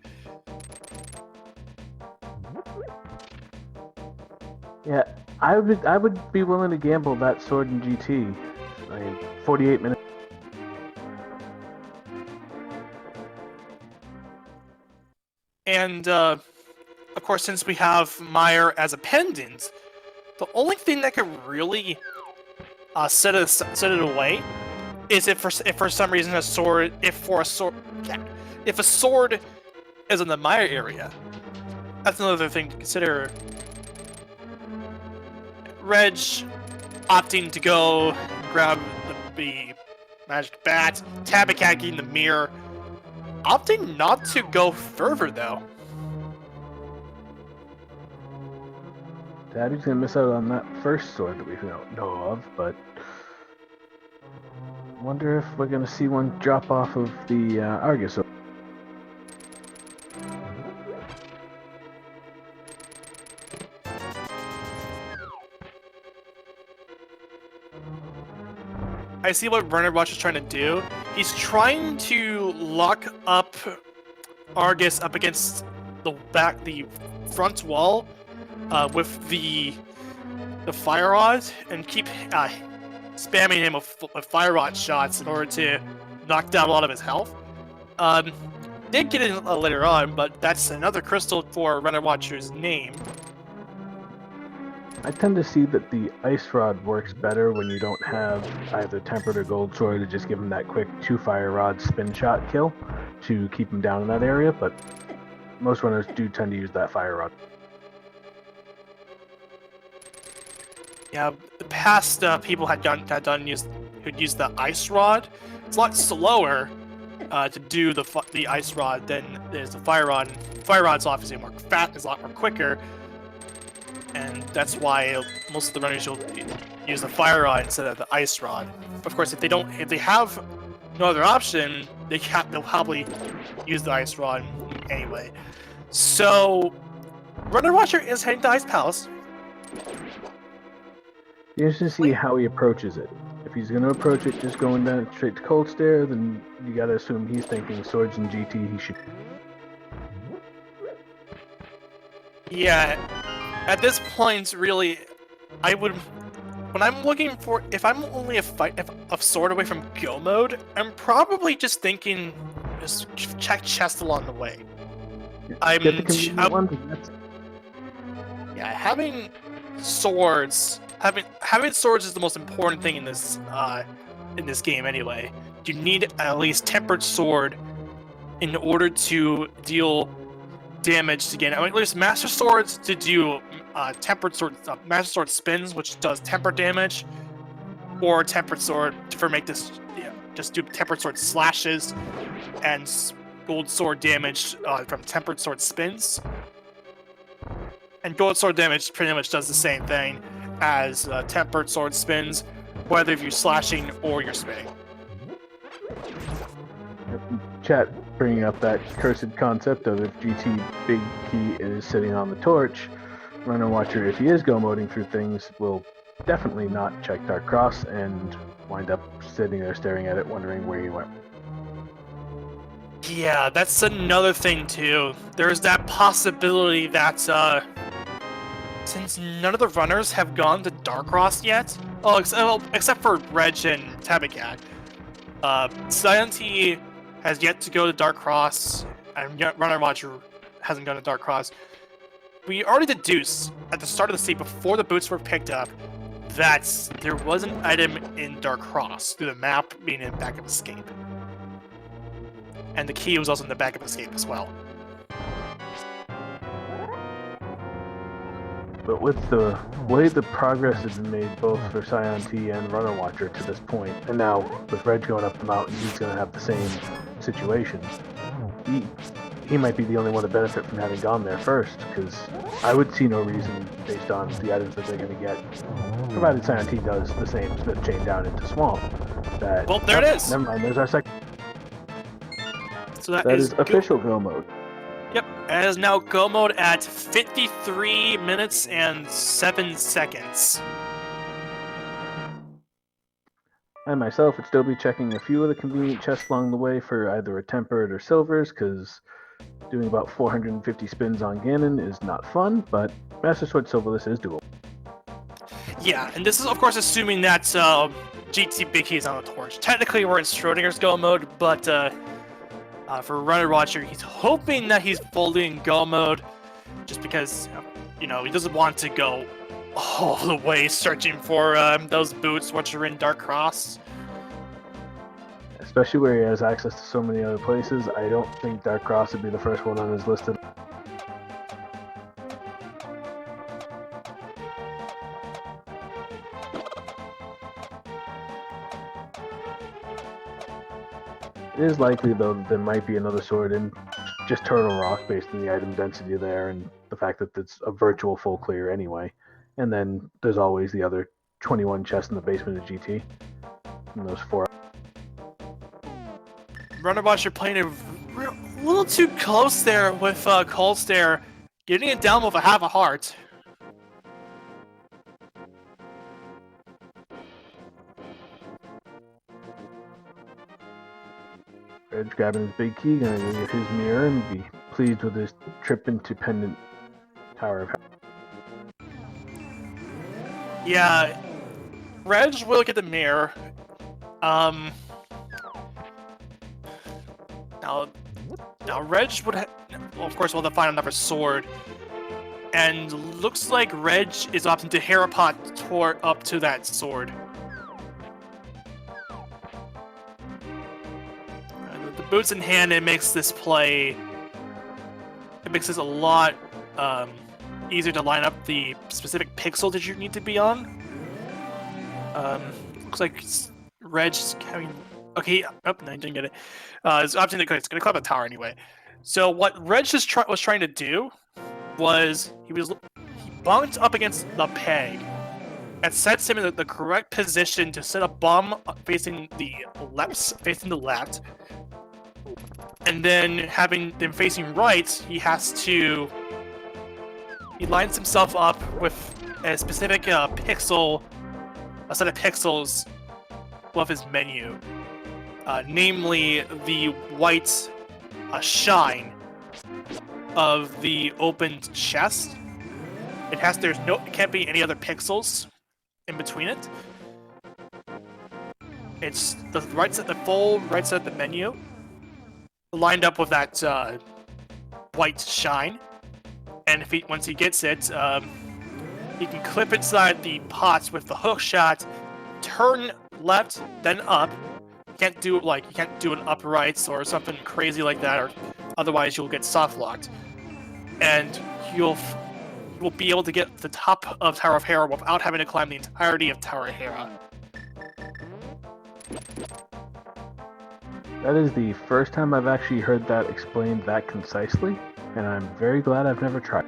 Yeah, I would be willing to gamble that sword in GT. I mean, 48 minutes. And of course, since we have Meyer as a pendant, the only thing that could really set it away is if for some reason a sword is in the Meyer area. That's another thing to consider. Reg opting to go grab the Magic Bat. Tabby Cat getting the mirror. Opting not to go further, though. Tabby's gonna miss out on that first sword that we know of, but wonder if we're gonna see one drop off of the Argus. I see what Runner Watch is trying to do. He's trying to lock up Argus up against the front wall with the fire rod and keep spamming him with fire rod shots in order to knock down a lot of his health. Did get it later on, but that's another crystal for Runner Watcher's name. I tend to see that the ice rod works better when you don't have either tempered or gold sword to just give him that quick 2 fire rod spin shot kill to keep him down in that area, but most runners do tend to use that fire rod. Yeah, the past people who'd used the ice rod. It's a lot slower to do the ice rod than there's the fire rod. Fire rod's obviously more fast, is a lot more quicker. And that's why most of the runners will use the fire rod instead of the ice rod. Of course, if they have no other option, they'll probably use the ice rod anyway. So, Runner Watcher is heading to Ice Palace. You have to see how he approaches it. If he's going to approach it just going down straight to Cold Stare, then you got to assume he's thinking swords and GT. He should. Yeah. At this point, really, when I'm looking for, if I'm only a sword away from go mode, I'm probably just thinking, just check chest along the way. Yeah, having swords is the most important thing in this game anyway. You need at least tempered sword in order to deal damage again. I mean, there's master swords to do tempered sword, master sword spins, which does tempered damage, or tempered sword for make this just do tempered sword slashes and gold sword damage from tempered sword spins. And gold sword damage pretty much does the same thing as tempered sword spins, whether if you're slashing or you're spinning. Chat bringing up that cursed concept of if GT Big Key is sitting on the torch, Runner Watcher, if he is go moding through things, will definitely not check Dark Cross and wind up sitting there staring at it, wondering where he went. Yeah, that's another thing too. There's that possibility that since none of the runners have gone to Dark Cross yet, except for Reg and Tabacat, Scienti has yet to go to Dark Cross, and Runner Watcher hasn't gone to Dark Cross. We already deduced at the start of the scene, before the boots were picked up, that there was an item in Dark Cross through the map being in Backup Escape. And the key was also in the Backup Escape as well. But with the way the progress has been made both for Scienti and Runner Watcher to this point, and now with Reg going up the mountain, he's going to have the same situation. He might be the only one to benefit from having gone there first, because I would see no reason, based on the items that they're going to get, provided Scienti does the same Smith chain down into Swamp. That, well, there it is! Never mind, there's our second. So that is official go mode. Yep, it is now go mode at 53 minutes and 7 seconds. I myself would still be checking a few of the convenient chests along the way for either a tempered or silvers, because doing about 450 spins on Ganon is not fun, but Master Sword Silverless is doable. Yeah, and this is of course assuming that GT Big Key is on the torch. Technically we're in Schrodinger's go mode, but for Runner Watcher, he's hoping that he's fully in go mode, just because, he doesn't want to go all the way searching for those boots which are in Dark Cross. Especially where he has access to so many other places, I don't think Dark Cross would be the first one on his list. It is likely, though, that there might be another sword in just Turtle Rock based on the item density there and the fact that it's a virtual full clear anyway. And then there's always the other 21 chests in the basement of GT. And those 4. Runnerwatch, you're playing a little too close there with Cold Stare, getting it down with a half a heart. Edge grabbing his big key, gonna go get his mirror and be pleased with his trip into Pendant Tower of Hell. Yeah, Reg will get the mirror. Now Reg would, well, of course, will find another sword, and looks like Reg is opting to Harapot up to that sword. With the boots in hand, it makes this play. It makes this a lot easier to line up the specific pixel that you need to be on. Looks like Reg's having. Okay, oh, no, I didn't get it. It's opting to, it's going to climb a tower anyway. So what Reg was trying to do was he bumped up against the peg. It sets him in the correct position to set a bomb facing the left, and then having them facing right, he lines himself up with a specific pixel, a set of pixels of his menu, namely the white shine of the opened chest. It can't be any other pixels in between it. It's the full right side of the menu, lined up with that white shine. And once he gets it, he can clip inside the pots with the hook shot, turn left, then up. You can't do an uprights or something crazy like that, or otherwise you'll get soft locked. And you'll be able to get to the top of Tower of Hera without having to climb the entirety of Tower of Hera. That is the first time I've actually heard that explained that concisely, and I'm very glad I've never tried.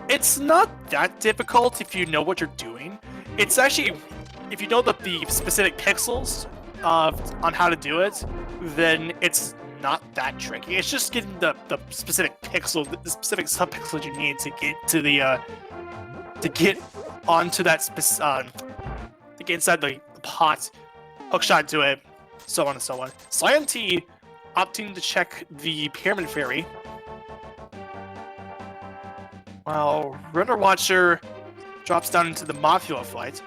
It's not that difficult if you know what you're doing. It's actually, if you know the specific pixels on how to do it, then it's not that tricky. It's just getting the specific pixel, the specific subpixels you need to get to the to get onto that to get inside the pot, hookshot to it, so on and so on. Cyan T opting to check the Pyramid Fairy, while Runner Watcher drops down into the Mafia fight.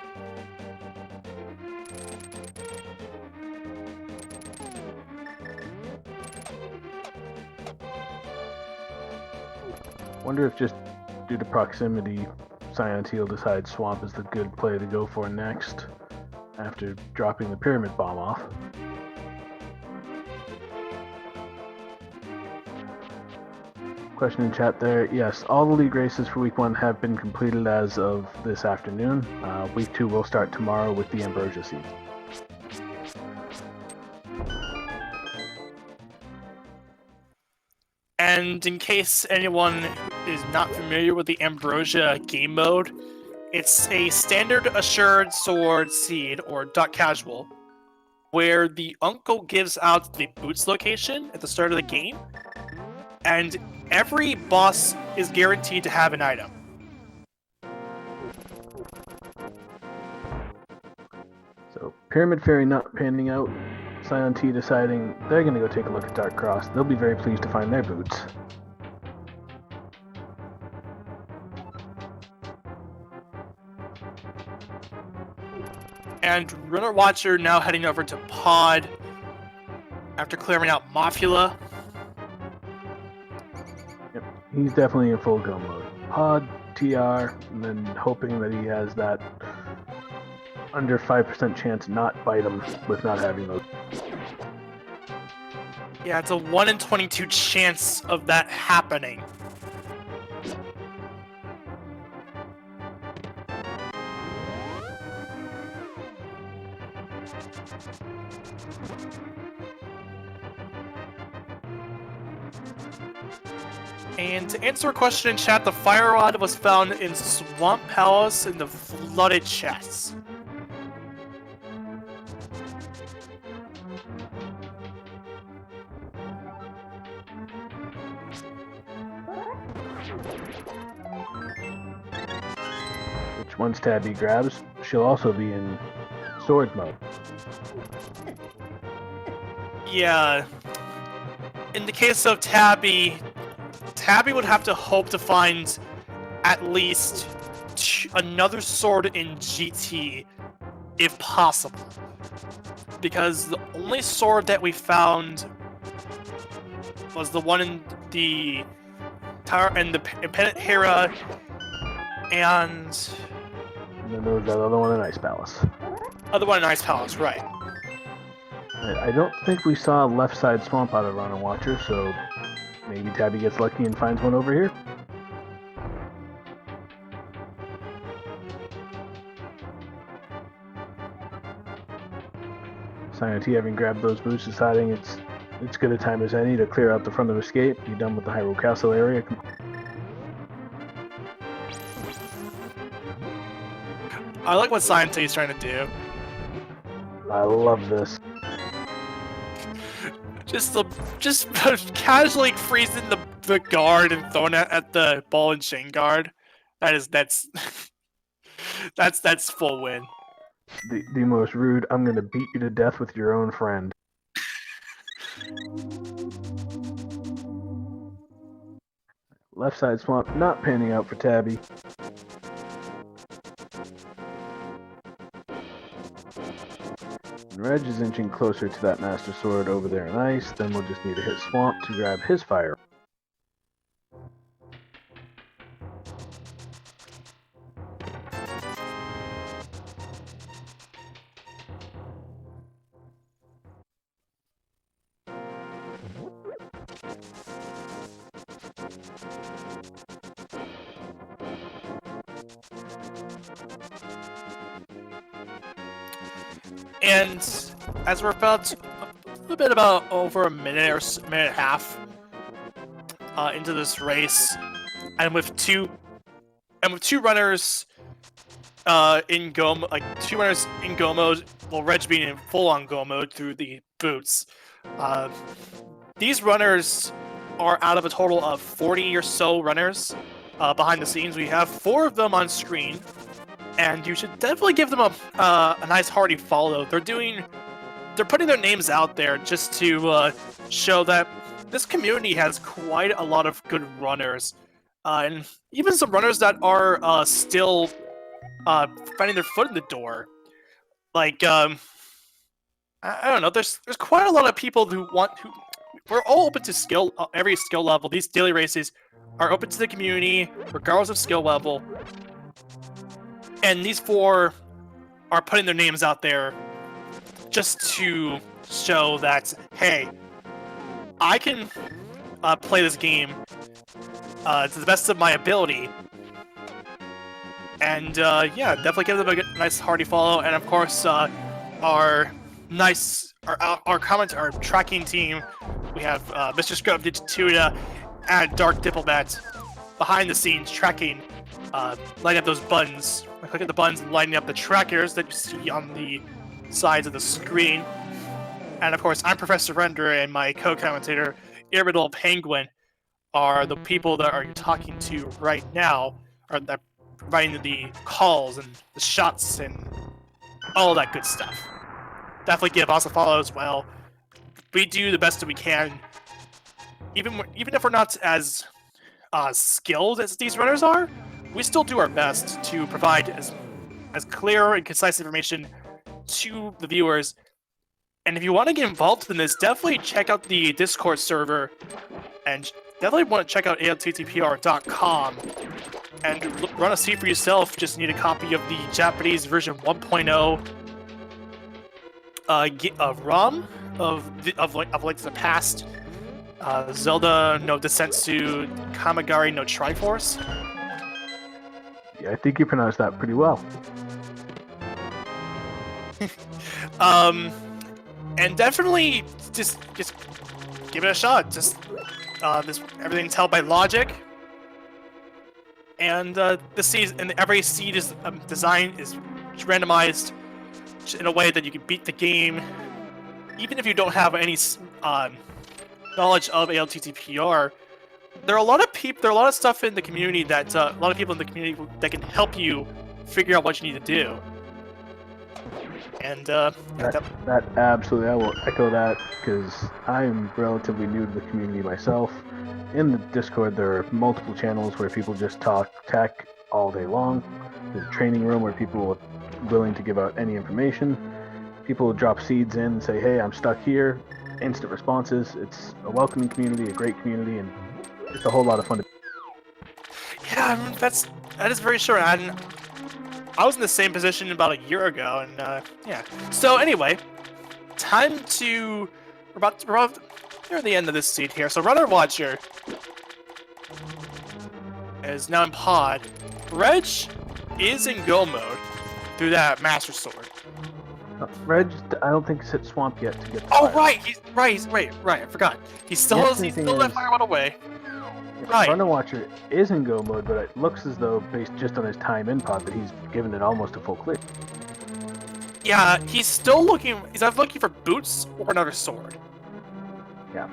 Wonder if just due to proximity, Cyan T will decide Swamp is the good play to go for next, after dropping the Pyramid Bomb off. Question in chat there. Yes, all the league races for week 1 have been completed as of this afternoon. Week 2 will start tomorrow with the Ambrosia season. And in case anyone is not familiar with the Ambrosia game mode, it's a standard assured sword seed, or dot casual, where the uncle gives out the boots location at the start of the game, and every boss is guaranteed to have an item. So, Pyramid Fairy not panning out, Cyan T deciding they're going to go take a look at Dark Cross. They'll be very pleased to find their boots. And Runner Watcher now heading over to Pod after clearing out Mafula. Yep, he's definitely in full go mode. Pod, TR, and then hoping that he has that under 5% chance not bite him with not having those. Yeah, it's a 1 in 22 chance of that happening. And to answer a question in chat, the fire rod was found in Swamp Palace in the flooded chests. Which once Tabby grabs, she'll also be in sword mode. Yeah. In the case of Tabby would have to hope to find at least another sword in GT, if possible. Because the only sword that we found was the one in the Tower and the Pendant Hera, and then there was that other one in Ice Palace. Other one in Ice Palace, right. I don't think we saw a left side swamp out of Run and Watcher, so maybe Tabby gets lucky and finds one over here. Sino T, having grabbed those boots, deciding it's good a time as any to clear out the front of Escape, be done with the Hyrule Castle area. I like what Sino T is trying to do. I love this. Just casually freezing the guard and throwing it at the ball and chain guard. That's full win. The most rude, I'm gonna beat you to death with your own friend. Left side swamp not panning out for Tabby. Reg is inching closer to that Master Sword over there in Ice, then we'll just need to hit Swamp to grab his fire. And as we're about over a minute or minute and a half into this race, and with two runners in go, like 2 runners in go mode, well, Reg being in full-on go mode through the boots. These runners are out of a total of 40 or so runners behind the scenes. We have 4 of them on screen. And you should definitely give them a nice hearty follow. They're putting their names out there just to show that this community has quite a lot of good runners, and even some runners that are still finding their foot in the door. Like I don't know. There's quite a lot of people who we're all open to every skill level. These daily races are open to the community, regardless of skill level. And these 4 are putting their names out there just to show that, hey, I can play this game to the best of my ability. And yeah, definitely give them a nice hearty follow. And of course, our tracking team, we have Mr. Scrub Digituda and Dark Diplomat behind the scenes tracking, lighting up those buttons. Click at the buttons and lighting up the trackers that you see on the sides of the screen. And of course, I'm Professor Render, and my co-commentator, Irritable Penguin, are the people that are talking to right now, or that providing the calls and the shots and all that good stuff. Definitely give us a follow as well. We do the best that we can, even if we're not as skilled as these runners are. We still do our best to provide as clear and concise information to the viewers. And if you want to get involved in this, definitely check out the Discord server, and definitely want to check out ALTTPR.com and run a seat for yourself. Just need a copy of the Japanese version 1.0 ROM of Link to the Past, Zelda no Descentsu, Kamigari no Triforce. Yeah, I think you pronounced that pretty well. And definitely just give it a shot. Just everything's held by logic, and every seed is designed is randomized in a way that you can beat the game, even if you don't have any knowledge of ALTTPR. There are a lot of stuff in the community that a lot of people in the community that can help you figure out what you need to do. And that absolutely, I will echo that because I'm relatively new to the community myself. In the Discord, there are multiple channels where people just talk tech all day long. There's a training room where people are willing to give out any information. People will drop seeds in and say, "Hey, I'm stuck here." Instant responses. It's a welcoming community, a great community, and it's a whole lot of fun. Yeah, that is very true. And I was in the same position about a year ago, and yeah. So anyway, we're near the end of this seed here. So Runner Watcher is now in pod. Reg is in go mode through that Master Sword. Reg, I don't think he's hit Swamp yet to get the Oh, fire. right, I forgot. He's still that fire one away. Right. Runner Watcher is in go mode, but it looks as though, based just on his time in pod, that he's given it almost a full clear. Yeah, he's still looking. He's either looking for boots or another sword. Yeah.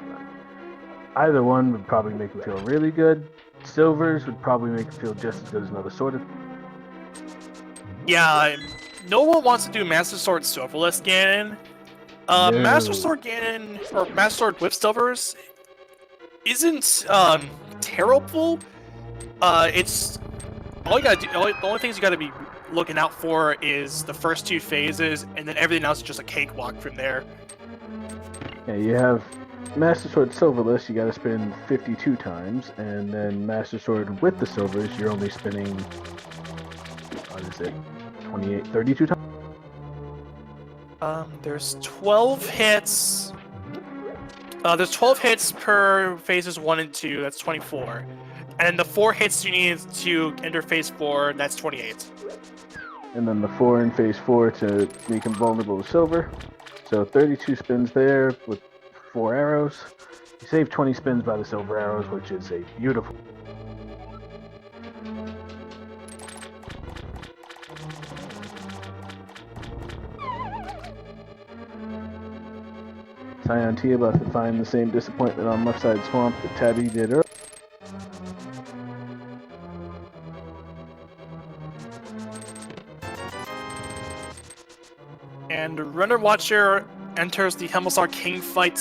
Either one would probably make him feel really good. Silvers would probably make him feel just as good as another sword. Yeah, no one wants to do Master Sword Silverless Ganon. No. Master Sword Ganon or Master Sword with Silvers isn't terrible. It's all you gotta do. The only things you gotta be looking out for is the first two phases, and then everything else is just a cakewalk from there. Yeah, you have Master Sword Silverless, you gotta spin 52 times, and then Master Sword with the Silvers, you're only spinning, what is it, 32 times? There's 12 hits. There's 12 hits per phases 1 and 2, that's 24. And the 4 hits you need to enter phase 4, that's 28. And then the 4 in phase 4 to make him vulnerable to silver. So 32 spins there with 4 arrows. You save 20 spins by the silver arrows, which is a beautiful... Scion T about to find the same disappointment on left side swamp that Tabby did earlier. And Runner Watcher enters the Helmsar King fight.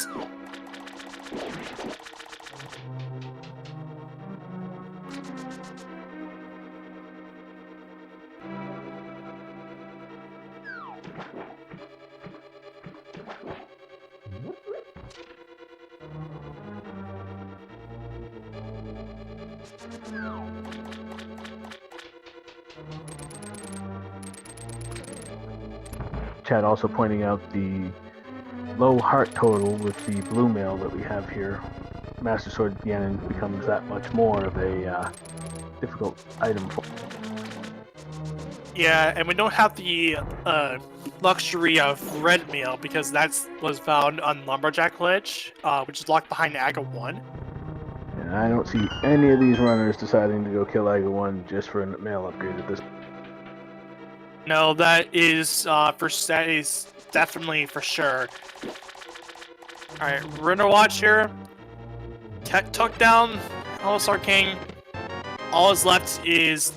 Chad also pointing out the low heart total with the blue mail that we have here. Master Sword Ganon becomes that much more of a difficult item for. Yeah, and we don't have the luxury of red mail because that was found on Lumberjack Ledge, which is locked behind Aga 1. And I don't see any of these runners deciding to go kill Aga 1 just for a mail upgrade at this point. No, that is definitely for sure. Alright, Runner Watcher took down Helmsar King. All is left is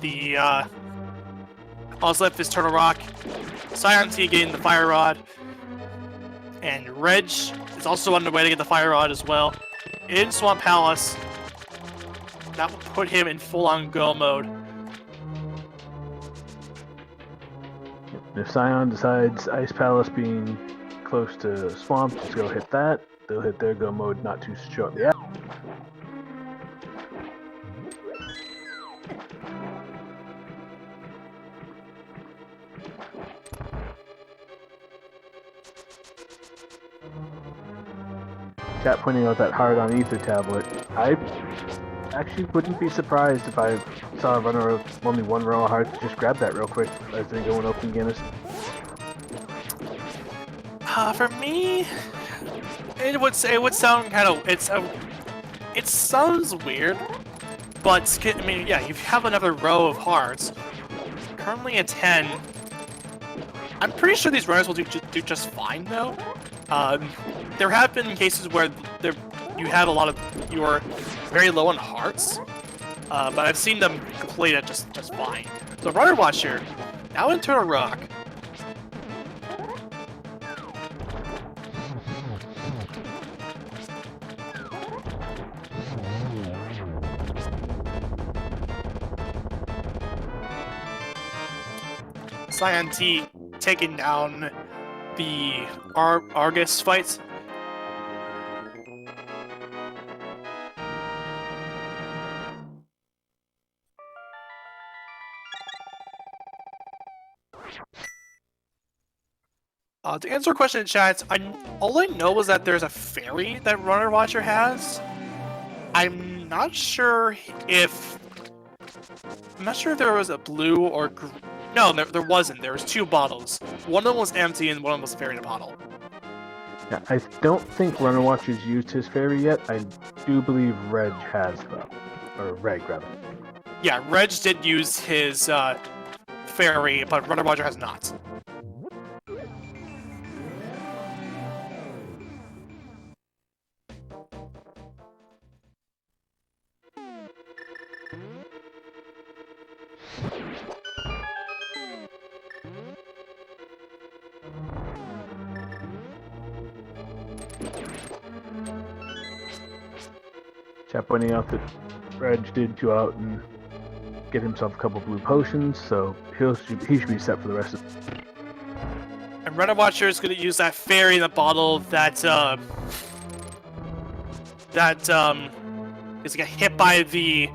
Turtle Rock. Scion T getting the Fire Rod. And Reg is also on the way to get the Fire Rod as well. In Swamp Palace. That will put him in full-on go mode. If Scion decides Ice Palace being close to Swamp, just go hit that. They'll hit their go mode not too shortly after. Chat pointing out that hard on Ether tablet. I actually wouldn't be surprised if I saw a runner of only one row of hearts just grab that real quick as they go and open Guinness. For me, it would sound kind of it sounds weird, but I mean, yeah, you have another row of hearts. Currently at 10. I'm pretty sure these runners will do just fine though. There have been cases where you are very low on hearts, but I've seen them complete it just fine. So Runner Watcher now into a rock. Cyan T taking down the Argus fights. To answer a question in chat, all I know is that there's a fairy that Runner Watcher has. I'm not sure if there was a blue or no, there wasn't. There was 2 bottles. One of them was empty and one of them was a fairy in a bottle. Yeah, I don't think Runner Watcher's used his fairy yet. I do believe Reg has though, or Reg rather. Yeah, Reg did use his fairy, but Runner Watcher has not. Chat pointing out that Reg did go out and get himself a couple blue potions, so he should be set for the rest of. And Runner Watcher is going to use that fairy in the bottle that is going to get hit by the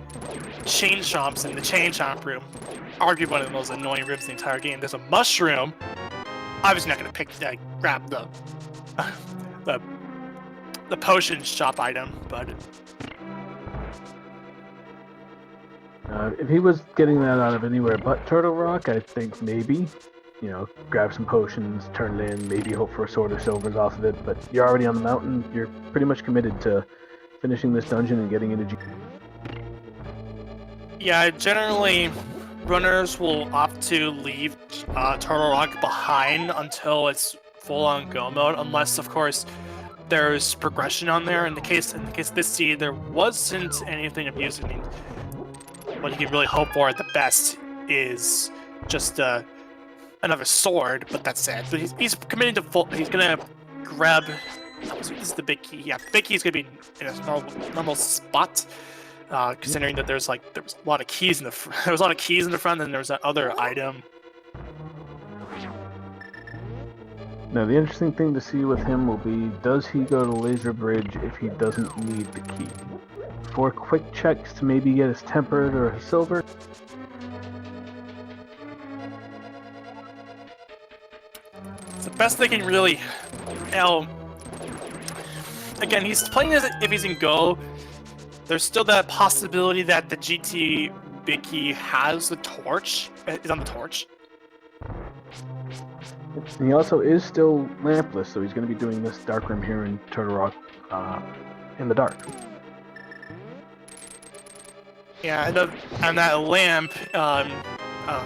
chain chomps in the chain chomp room. Arguably one of the most annoying rooms in the entire game. There's a mushroom. Obviously not going to grab the potion shop item, but. If he was getting that out of anywhere but Turtle Rock, I think maybe, grab some potions, turn it in, maybe hope for a sword or silvers off of it, but you're already on the mountain, you're pretty much committed to finishing this dungeon and getting into G. Yeah, generally, runners will opt to leave Turtle Rock behind until it's full-on go mode, unless, of course, there's progression on there. In the case of this seed, there wasn't anything abusing. I mean, what you can really hope for at the best is just another sword, but that's it. But he's committed to full. He's gonna grab. This is the big key. Yeah, big key is gonna be in a normal spot. Considering that there was a lot of keys in the there was a lot of keys in the front, and there was that other item. Now the interesting thing to see with him will be, does he go to Laser Bridge if he doesn't need the key? 4 quick checks to maybe get his tempered or his silver. It's the best they can really. Again, he's playing as if he's in Go. There's still that possibility that the GT Big Key has the torch. Is on the torch. And he also is still lampless, so he's going to be doing this dark room here in Turtle Rock in the dark. Yeah, and that lamp,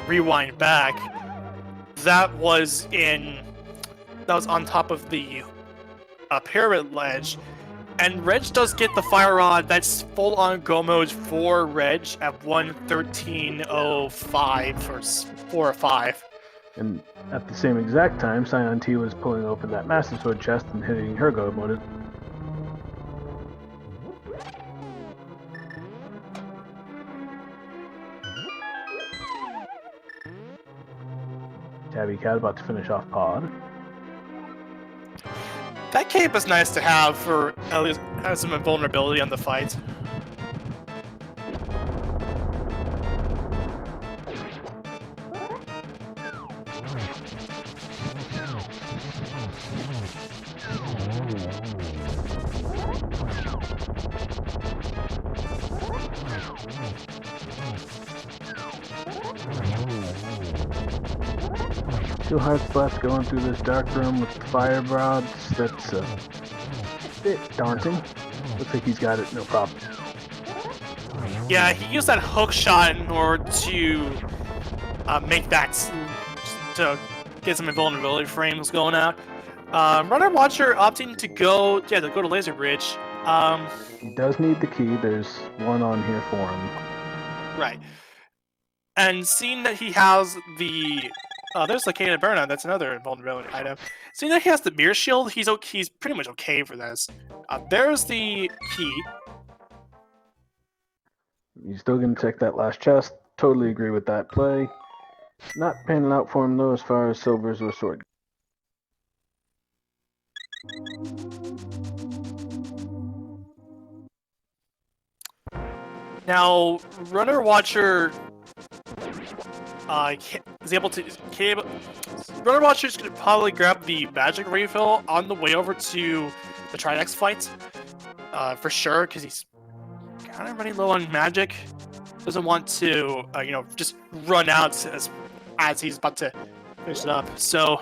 rewind back, that was on top of the pyramid ledge, and Reg does get the fire rod that's full on go mode for Reg at 1:13:05 or 4 or 5. And at the same exact time, Cyan T was pulling open that massive sword chest and hitting her go mode. Tabby Cat about to finish off Pod. That cape is nice to have for at least have some invulnerability on the fight. 2 hard splats going through this dark room with the fire rods. That's a bit daunting. Looks like he's got it, no problem. Yeah, he used that hook shot in order to make that to get some invulnerability frames going out. Runner Watcher opting to go to Laser Bridge. He does need the key. There's one on here for him. Right. And seeing that he has the there's the Cane of Burnout, that's another invulnerability item. Seeing that he has the Mirror Shield, he's pretty much okay for this. There's the key. He's still going to check that last chest. Totally agree with that play. Not panning out for him, though, as far as silvers or sword. Now, Runner Watcher is able to... Runner Watcher's going to probably grab the magic refill on the way over to the Trinex fight. For sure, because he's kind of running low on magic. Doesn't want to, just run out as he's about to finish it up. So,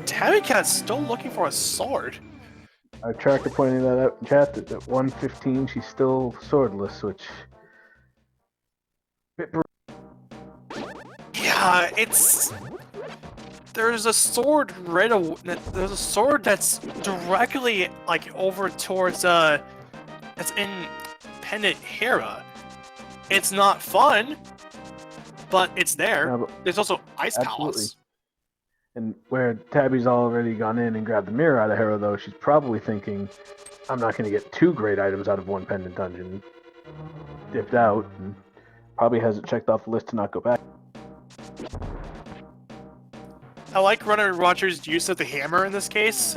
Tabby Cat's still looking for a sword. Our tracker pointing that out in chat that at 115 she's still swordless, which... Yeah, it's... There's a sword there's a sword that's directly, over towards, that's in Pendant Hera. It's not fun, but it's there. No, but there's also Ice Palace. And where Tabby's already gone in and grabbed the mirror out of Hera, though, she's probably thinking, I'm not going to get 2 great items out of 1 pendant dungeon. Dipped out, and probably has it checked off the list to not go back. I like Runner Watcher's use of the hammer in this case,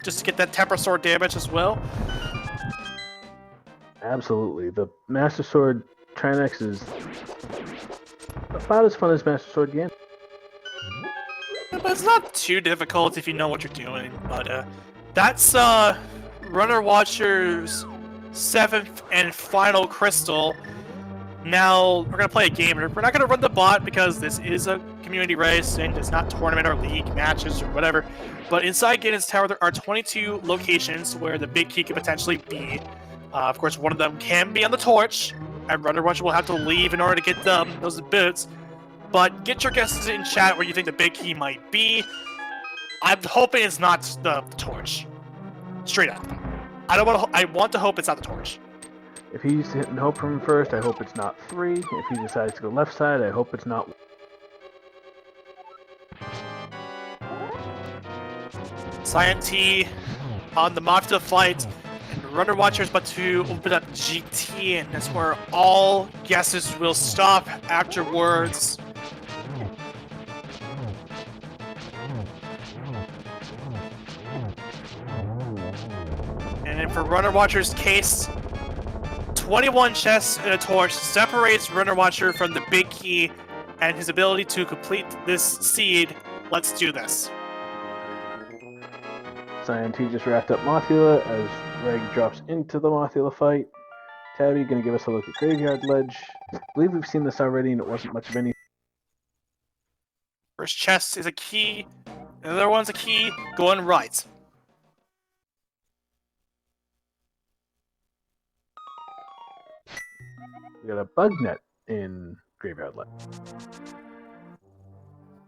just to get that Temper Sword damage as well. Absolutely. The Master Sword Trinex is about as fun as Master Sword Gan. But it's not too difficult if you know what you're doing. But that's Runner Watcher's 7th and final crystal. Now we're gonna play a game. We're not gonna run the bot because this is a community race and it's not tournament or league matches or whatever. But inside Gaydon's Tower, there are 22 locations where the big key could potentially be. Of course, one of them can be on the torch, and Runner Watcher will have to leave in order to get those boots. But get your guesses in chat where you think the big key might be. I'm hoping it's not the torch. Straight up. I want to hope it's not the torch. If he's hitting hope from first, I hope it's not 3. If he decides to go left side, I hope it's not. Cyan T on the Mafia flight, and Runner Watcher's about to open up GT, and that's where all guesses will stop afterwards. And then for Runner Watcher's case, 21 chests and a torch separates Runner Watcher from the big key and his ability to complete this seed. Let's do this. Cyan T just wrapped up Mothula as Reg drops into the Mothula fight. Tabby gonna give us a look at Graveyard Ledge. I believe we've seen this already and it wasn't much of any. First chest is a key, the other one's a key, going right. We got a bug net in Graveyard Ledge.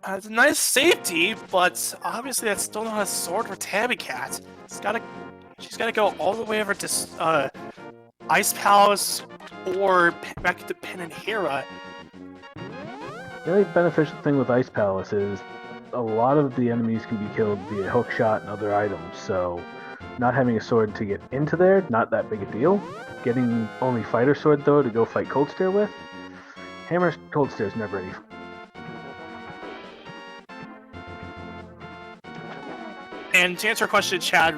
It's a nice safety, but obviously that's still not a sword for Tabby Cat. She's gotta go all the way over to Ice Palace or back to Pendant Hera. The only beneficial thing with Ice Palace is a lot of the enemies can be killed via hookshot and other items, so not having a sword to get into there, not that big a deal. Getting only fighter sword though to go fight Cold Stare with, Hammer Cold Stare is never any. And to answer your question, Chad,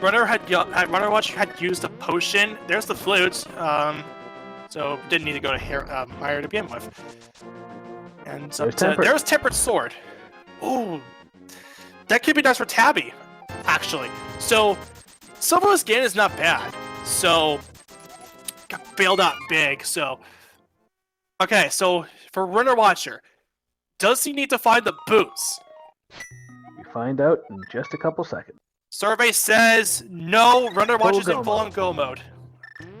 Runner Watcher had used a potion. There's the flute, so didn't need to go to Meyer to begin with. And there's Tempered Sword. Ooh, that could be nice for Tabby, actually. So Silverless Gain is not bad. So got bailed out big. So okay, so for Runner Watcher, does he need to find the boots? You find out in just a couple seconds. Survey says no, Runner Watcher's go in full on mode. go mode.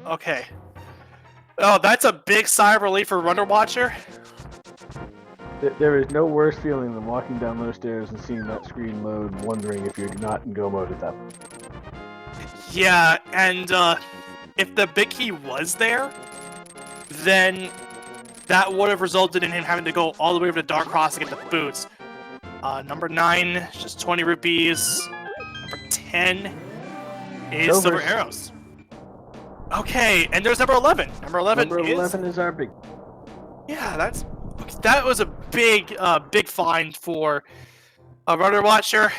Okay. Oh, that's a big sigh of relief for Runner Watcher. There is no worse feeling than walking down those stairs and seeing that screen load, wondering if you're not in go mode at that point. Yeah, and if the big key was there, then that would have resulted in him having to go all the way over to Dark Cross to get the boots. Number 9, just 20 rupees. Number 10 is Silver Arrows. Okay, and there's number 11. Number 11 is our big. Yeah, that was a big find for a Runner Watcher.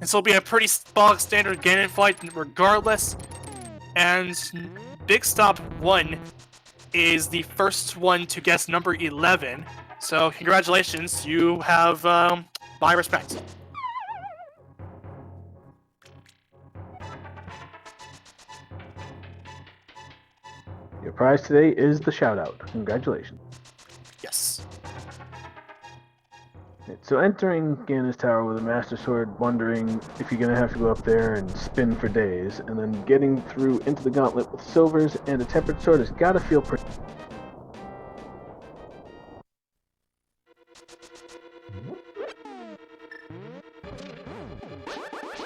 This will be a pretty bog standard Ganon fight regardless. And Big Stop 1 is the first one to guess number 11. So congratulations, you have my respect. Your prize today is the shout-out. Congratulations. Yes. So entering Ganon's Tower with a Master Sword, wondering if you're going to have to go up there and spin for days, and then getting through into the gauntlet with silvers and a tempered sword has got to feel pretty...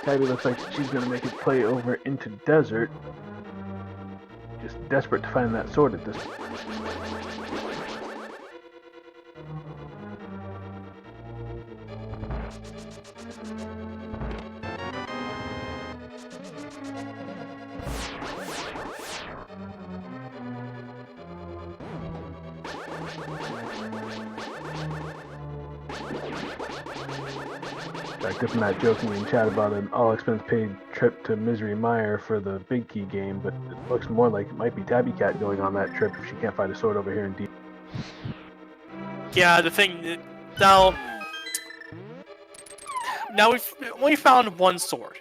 Tabby looks like she's going to make it play over into desert. Just desperate to find that sword at this point. Different not joking in chat about an all-expense-paid trip to Misery Mire for the Big Key game, but it looks more like it might be Tabby Cat going on that trip if she can't find a sword over here in Deep. Yeah, the thing now we found one sword,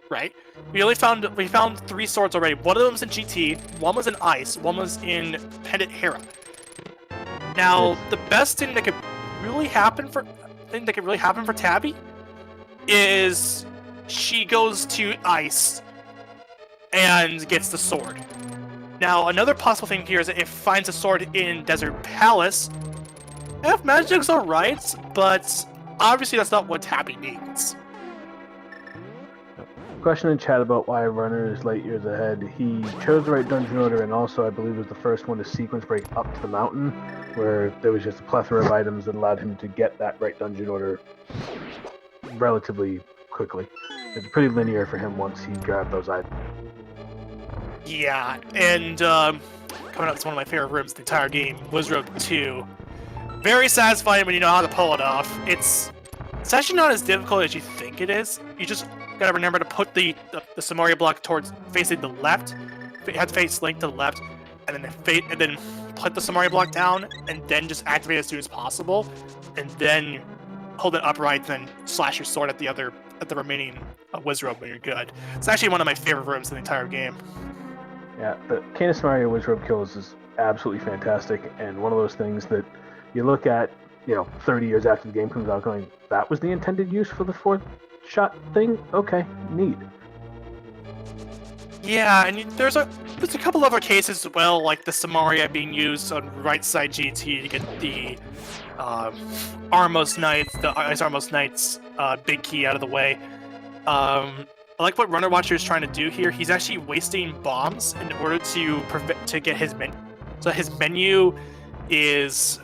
right? We found 3 swords already. One of them was in GT, one was in Ice, one was in Pendant Hera. Now, the best thing that could really happen for Tabby is she goes to Ice and gets the sword. Now, another possible thing here is that if finds a sword in Desert Palace, if magic's alright, but obviously that's not what Tabby needs. Question in chat about why Runner is light years ahead. He chose the right dungeon order, and also I believe was the first one to sequence break up to the mountain, where there was just a plethora of items that allowed him to get that right dungeon order relatively quickly. It's pretty linear for him once he grabbed those items. Yeah, and coming up to one of my favorite rooms in the entire game, Wizroad 2. Very satisfying when you know how to pull it off. It's actually not as difficult as you think it is. You just gotta remember to put the Samaria block towards facing the left. You have to face Link to the left, and then put the Samaria block down, and then just activate it as soon as possible, and then hold it upright, then slash your sword at the remaining Wizrobe when you're good. It's actually one of my favorite rooms in the entire game. Yeah, the Canis Mario Wizrobe kills is absolutely fantastic, and one of those things that you look at, 30 years after the game comes out going, that was the intended use for the 4th shot thing? Okay, neat. Yeah, and there's a couple other cases as well, like the Samaria being used on right side GT to get the Armos Knights, the Ice Armos Knights big key out of the way. I like what Runner Watcher is trying to do here. He's actually wasting bombs in order to get his menu. So his menu is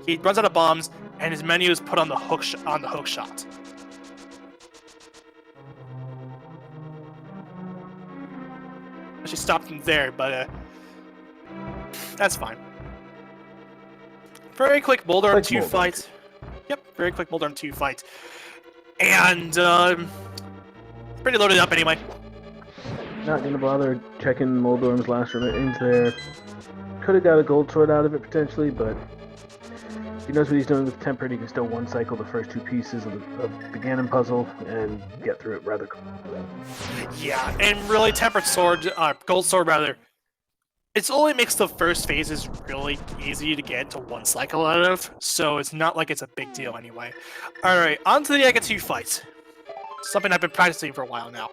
he runs out of bombs, and his menu is put on the hook shot. Actually stopped him there, but that's fine. Very quick Moldarm 2 fight. Yep, very quick Moldarm 2 fight. And pretty loaded up anyway. Not gonna bother checking Moldorm's last remains there. Could have got a gold sword out of it potentially, but he knows what he's doing with Tempered. He can still one cycle the first 2 pieces of the Ganon puzzle and get through it rather quickly. Yeah, and really Tempered sword, gold sword rather, It only makes the first phases really easy to get to one cycle out of, so it's not like it's a big deal anyway. Alright, on to the Ega 2 fight. Something I've been practicing for a while now.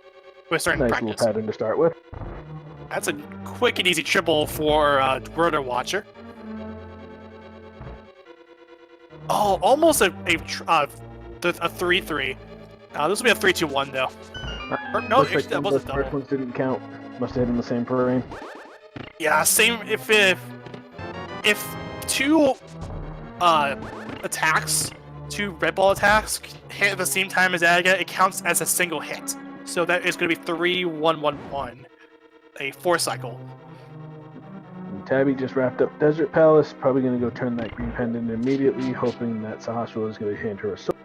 We're starting to Nice practice. little pattern to start with. That's a quick and easy triple for Runner Watcher. Oh, almost a 3-3. This will be a 3-2-1 though. Or, no, Looks like that those wasn't double. first ones didn't count. Must have hit in the same frame. Yeah, same. If two attacks, two red ball attacks hit at the same time as Aga, it counts as a single hit. So that is going to be 3-1-1-1, a 4-cycle. And Tabby just wrapped up Desert Palace. Probably going to go turn that green pendant immediately, hoping that Sahasrahla is going to hand her a sword.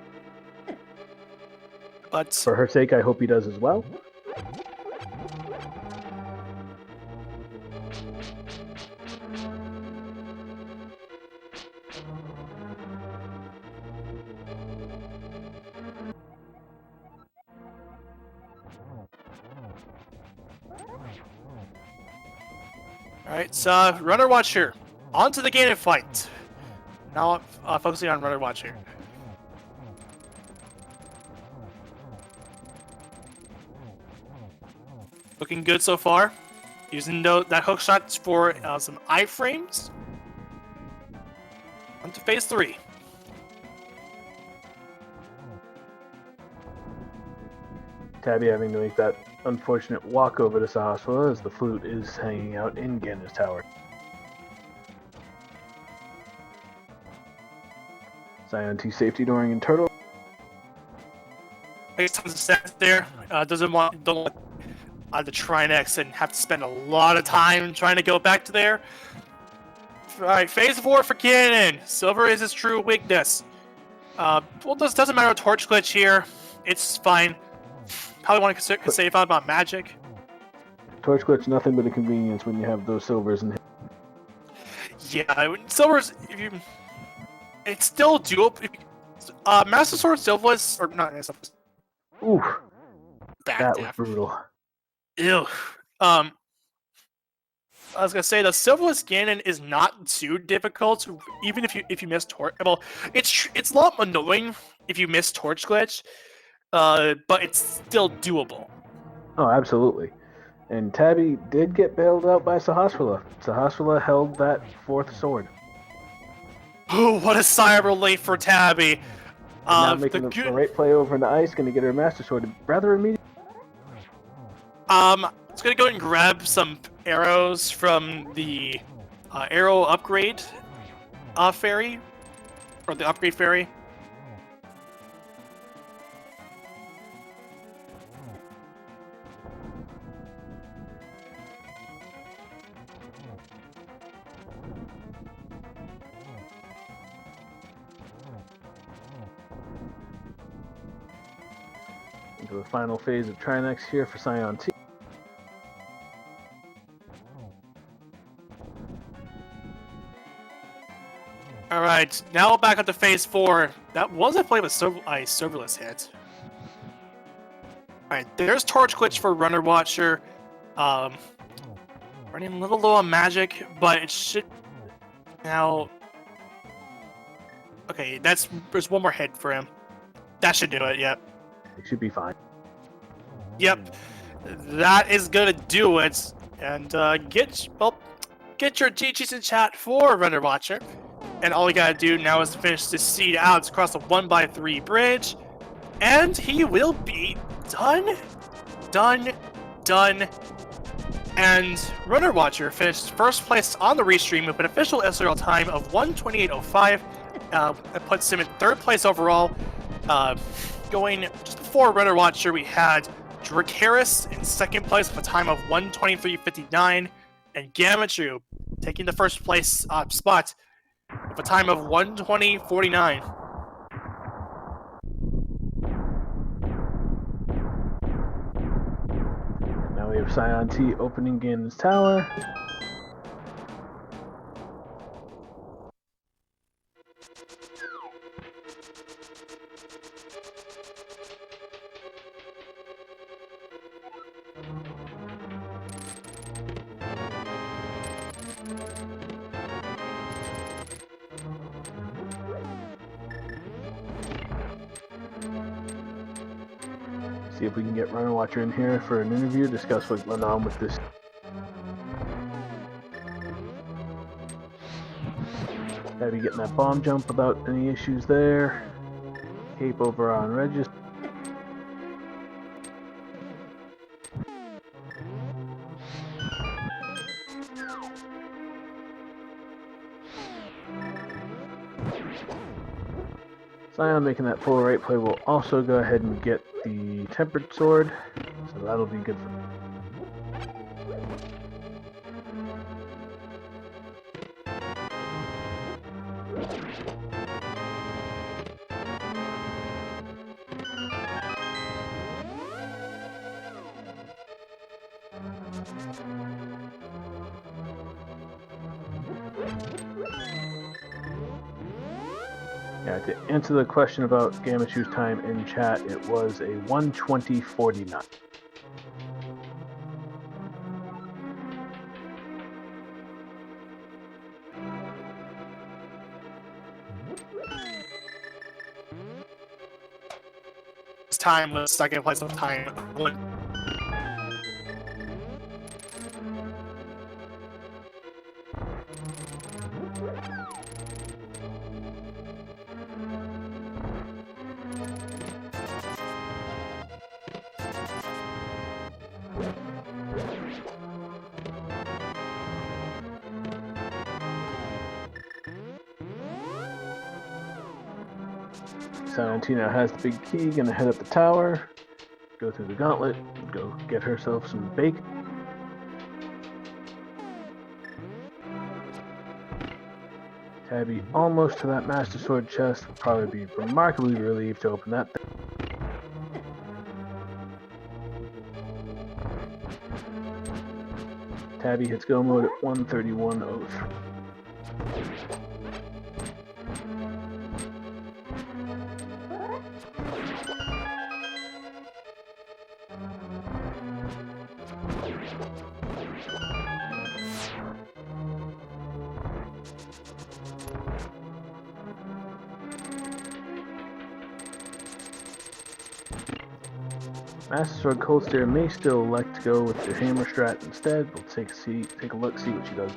But For her sake, I hope he does as well. alright, so Runner Watcher, on to the Ganon fight. Now focusing on Runner Watcher. Looking good so far. Using that hook shot for some iframes. On to phase 3. Tabby having to make that unfortunate walk over to Sahasrahla as the flute is hanging out in Ganon's tower. Scion T safety dooring and turtle. Takes tons of stats there. Don't want the Trinex and have to spend a lot of time trying to go back to there. Alright, phase 4 for Ganon. Silver is his true weakness. Well, this doesn't matter with Torch Glitch here. It's fine. Probably want to save out about magic. Torch glitch, nothing but a convenience when you have those silvers in. Yeah, silver's it's still doable. Master Sword Silverless or not? Oof, Back that was def. brutal. Ew. I was gonna say the Silverless Ganon is not too difficult, even if you miss Torch. Well, it's a lot annoying if you miss Torch Glitch, but it's still doable. Oh, absolutely. And Tabby did get bailed out by Sahasrahla. Sahasrahla held that fourth sword. Oh, what a sigh of relief for Tabby. Now making the right play over in the ice, going to get her Master Sword rather immediately. It's gonna go and grab some arrows from the arrow upgrade fairy, or the upgrade fairy. Into the final phase of Trinex here for Scion T. Alright, now back up to phase 4. That was a play with a serverless hit. Alright, there's Torch Glitch for Runner Watcher. Running a little low on magic, but it should... Now... Okay, there's one more hit for him. That should do it, yep. It should be fine. Yep. That is gonna do it. And get your GGs in chat for Runner Watcher. And all you gotta do now is to finish this seed out across the 1x3 bridge. And he will be done. And Runner Watcher finished first place on the restream with an official SRL time of 1:28:05. It puts him in third place overall. Going just before Runner Watcher, we had Drake Harris in second place with a time of 1:23:59. And Gamachu taking the first place spot with a time of 1:20:49. Now we have Scion T opening Ganon's tower. See if we can get Runner Watcher in here for an interview, discuss what went on with this. Tabby getting that bomb jump without any issues there. Cape over on Regis. Scion making that full right play will also go ahead and get the Tempered Sword, so that'll be good for me. Yeah, to answer the question about Gamashu's time in chat, it was a 1:20:49. This time was second place of time. Santina has the big key, gonna head up the tower, go through the gauntlet, go get herself some bacon. Tabby almost to that Master Sword chest, will probably be remarkably relieved to open that thing. Tabby hits go mode at 1:31:03. Master Sword Cold Stare may still elect to go with the Hammer Strat instead. We'll take a look, see what she does.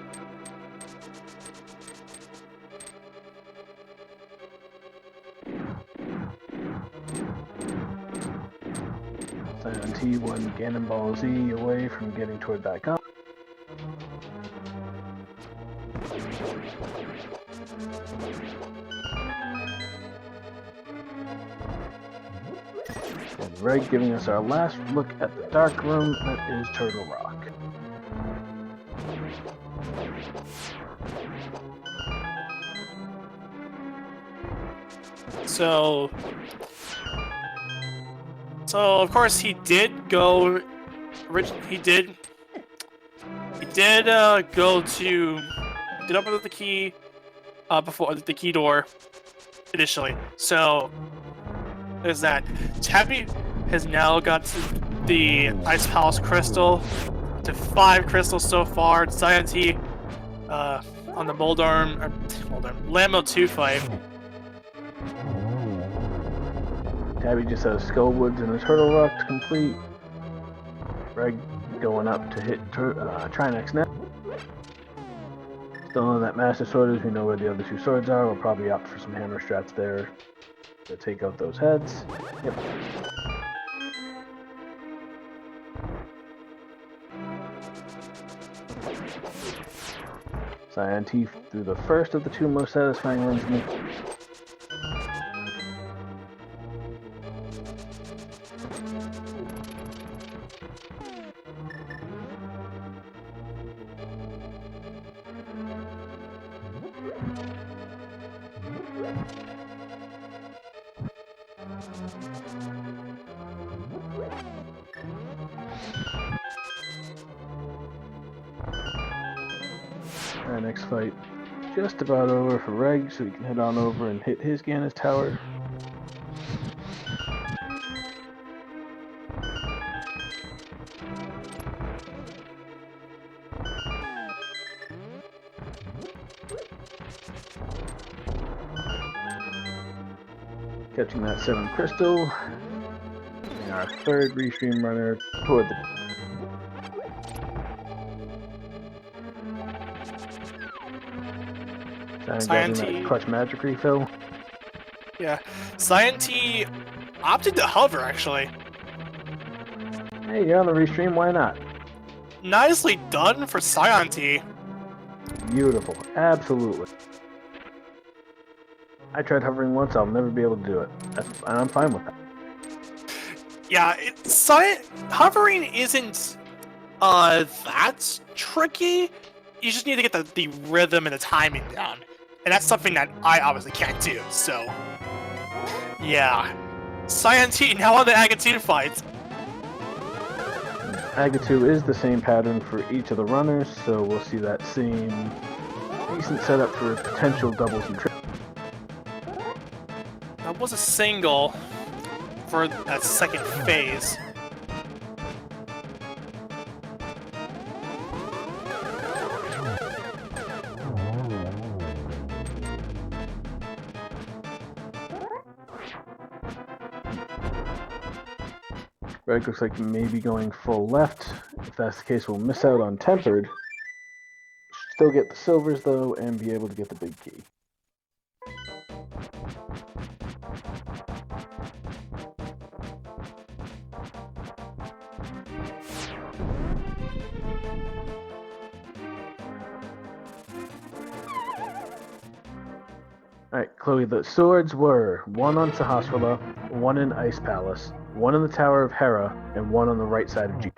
Scion T one Ganon Ball Z away from getting toward that gun. Reg giving us our last look at the dark room that is Turtle Rock. So of course he did go. He did go to. Did open up the key before the key door initially. So there's that. Tabby has now got to the Ice Palace Crystal, to 5 crystals so far. Scion T on the Lamo 2 fight. Tabby just has Skullwoods and a Turtle Rock to complete. Reg going up to hit Trinex now. Still on that Master Sword, as we know where the other 2 swords are. We'll probably opt for some Hammer Strats there to take out those heads. Yep. Scion T through the first of the 2 most satisfying runs in the Our next fight just about over for Reg, so we can head on over and hit his Ganis tower. Catching that 7 crystal. our third restream runner toward the... Grabbing that clutch magic refill. Yeah, Scientee opted to hover, actually. Hey, you're on the restream, why not? Nicely done for Scientee. Beautiful, absolutely. I tried hovering once, I'll never be able to do it. And I'm fine with that. Yeah, hovering isn't that tricky. You just need to get the rhythm and the timing down. And that's something that I obviously can't do, so... Yeah. Scientee, now on the Agatine fight. Agatu is the same pattern for each of the runners, so we'll see that same decent setup for potential doubles and triples. That was a single for that second phase. Greg looks like maybe going full left. If that's the case, we'll miss out on Tempered. Still get the silvers, though, and be able to get the big key. Alright, Chloe, the swords were one on Sahasrara, one in Ice Palace, one in the Tower of Hera, and one on the right side of G.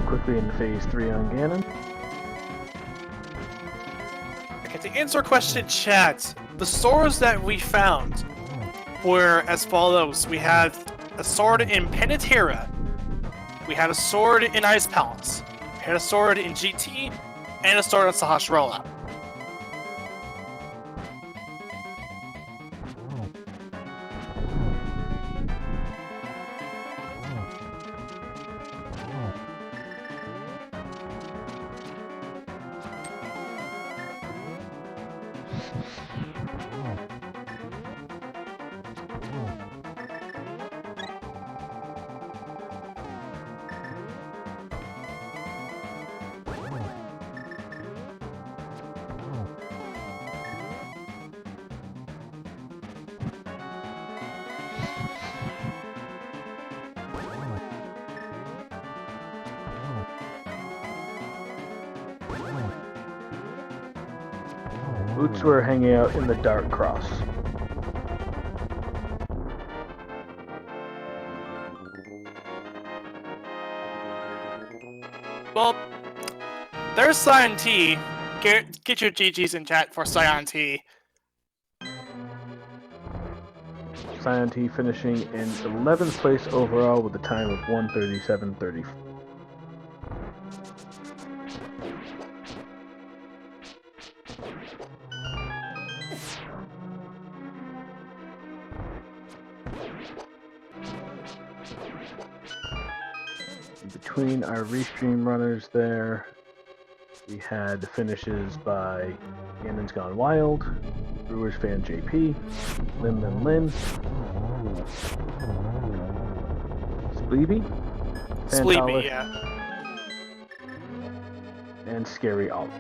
Quickly into phase 3 on Ganon. Okay, to answer a question, chat, the swords that we found were as follows. We had a sword in Penitera, we had a sword in Ice Palace, we had a sword in GT, and a sword in Sahasrara. Boots were hanging out in the Dark Cross. Well, there's Scientee. Get your GGs in chat for Scientee. Scientee finishing in 11th place overall with a time of 1:37.34. Between our restream runners there, we had finishes by Ganon's Gone Wild, Brewers Fan JP, Lin, Spleeby, Sleepy, yeah. and Scary Alt.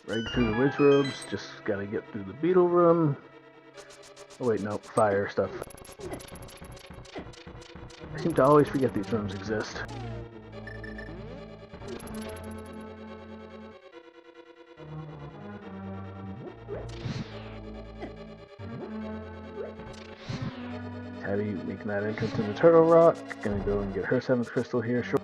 Right through the witch robes, just gotta get through the beetle room. Oh wait, no, fire stuff. I seem to always forget these rooms exist. Tabby making that entrance in the Turtle Rock. Gonna go and get her 7th crystal here short.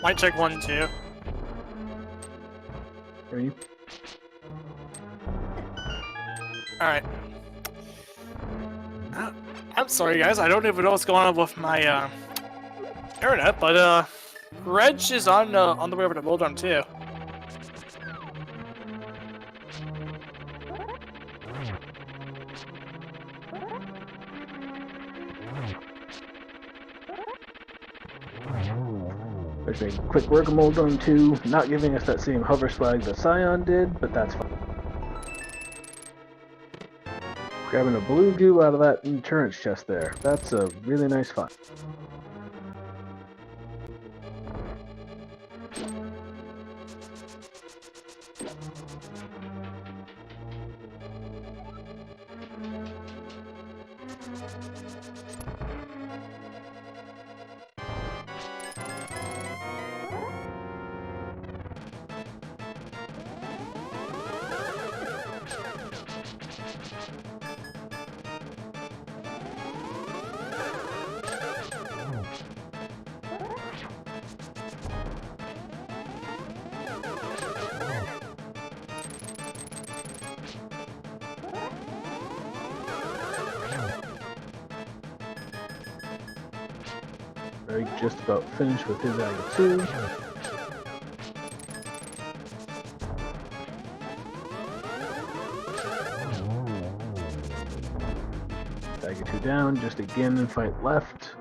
Might check 1, 2. Hear you? Alright. I'm sorry, guys. I don't even know what's going on with my internet, but Reg is on the way over to Bull Drum too. There's a quick work of Mold on 2, not giving us that same hover swag that Scion did, but that's fine. Grabbing a blue goo out of that insurance chest there. That's a really nice find. Greg just about finished with his Aga 2. Aga 2 down, just again and fight left.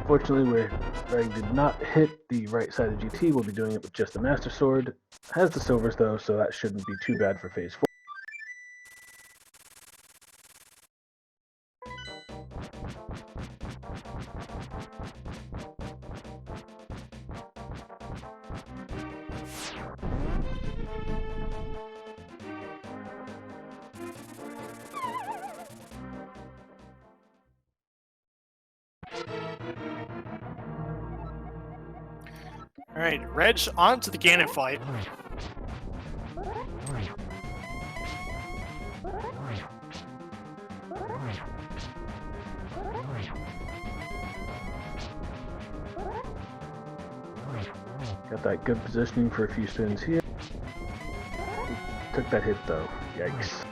Fortunately, where Greg did not hit the right side of GT, we'll be doing it with just the Master Sword. Has the silvers though, so that shouldn't be too bad for phase 4. Alright, Reg on to the Ganon fight. Got that good positioning for a few spins here. Took that hit though. Yikes.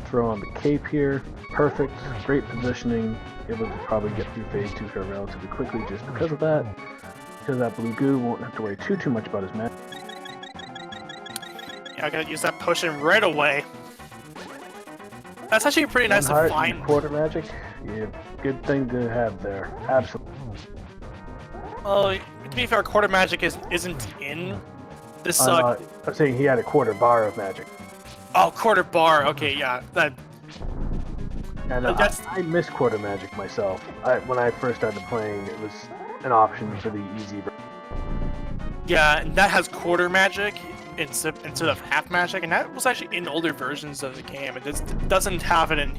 Throw on the cape here. Perfect. Great positioning. Able to probably get through phase 2 here relatively quickly just because of that. Because that blue goo won't have to worry too much about his match. Yeah, I gotta use that potion right away. That's actually pretty nice to find. Quarter magic. Yeah, good thing to have there. Absolutely. Well, to be fair, quarter magic isn't in this. I'm saying he had a quarter bar of magic. Oh, quarter bar. Okay, yeah. And I miss quarter magic myself. When I first started playing, it was an option for the easy. Yeah, and that has quarter magic instead of half magic, and that was actually in older versions of the game. It doesn't have it in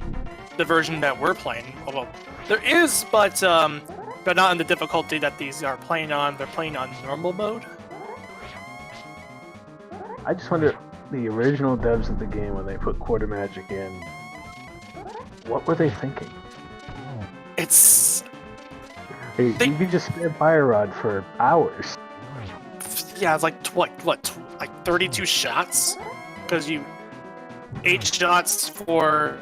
the version that we're playing. Although there is, but not in the difficulty that these are playing on. They're playing on normal mode. I just wonder, the original devs of the game, when they put quarter magic in, what were they thinking? It's... You could just spam Fire Rod for hours. Yeah, it's like, like 32 shots? Because 8 shots for...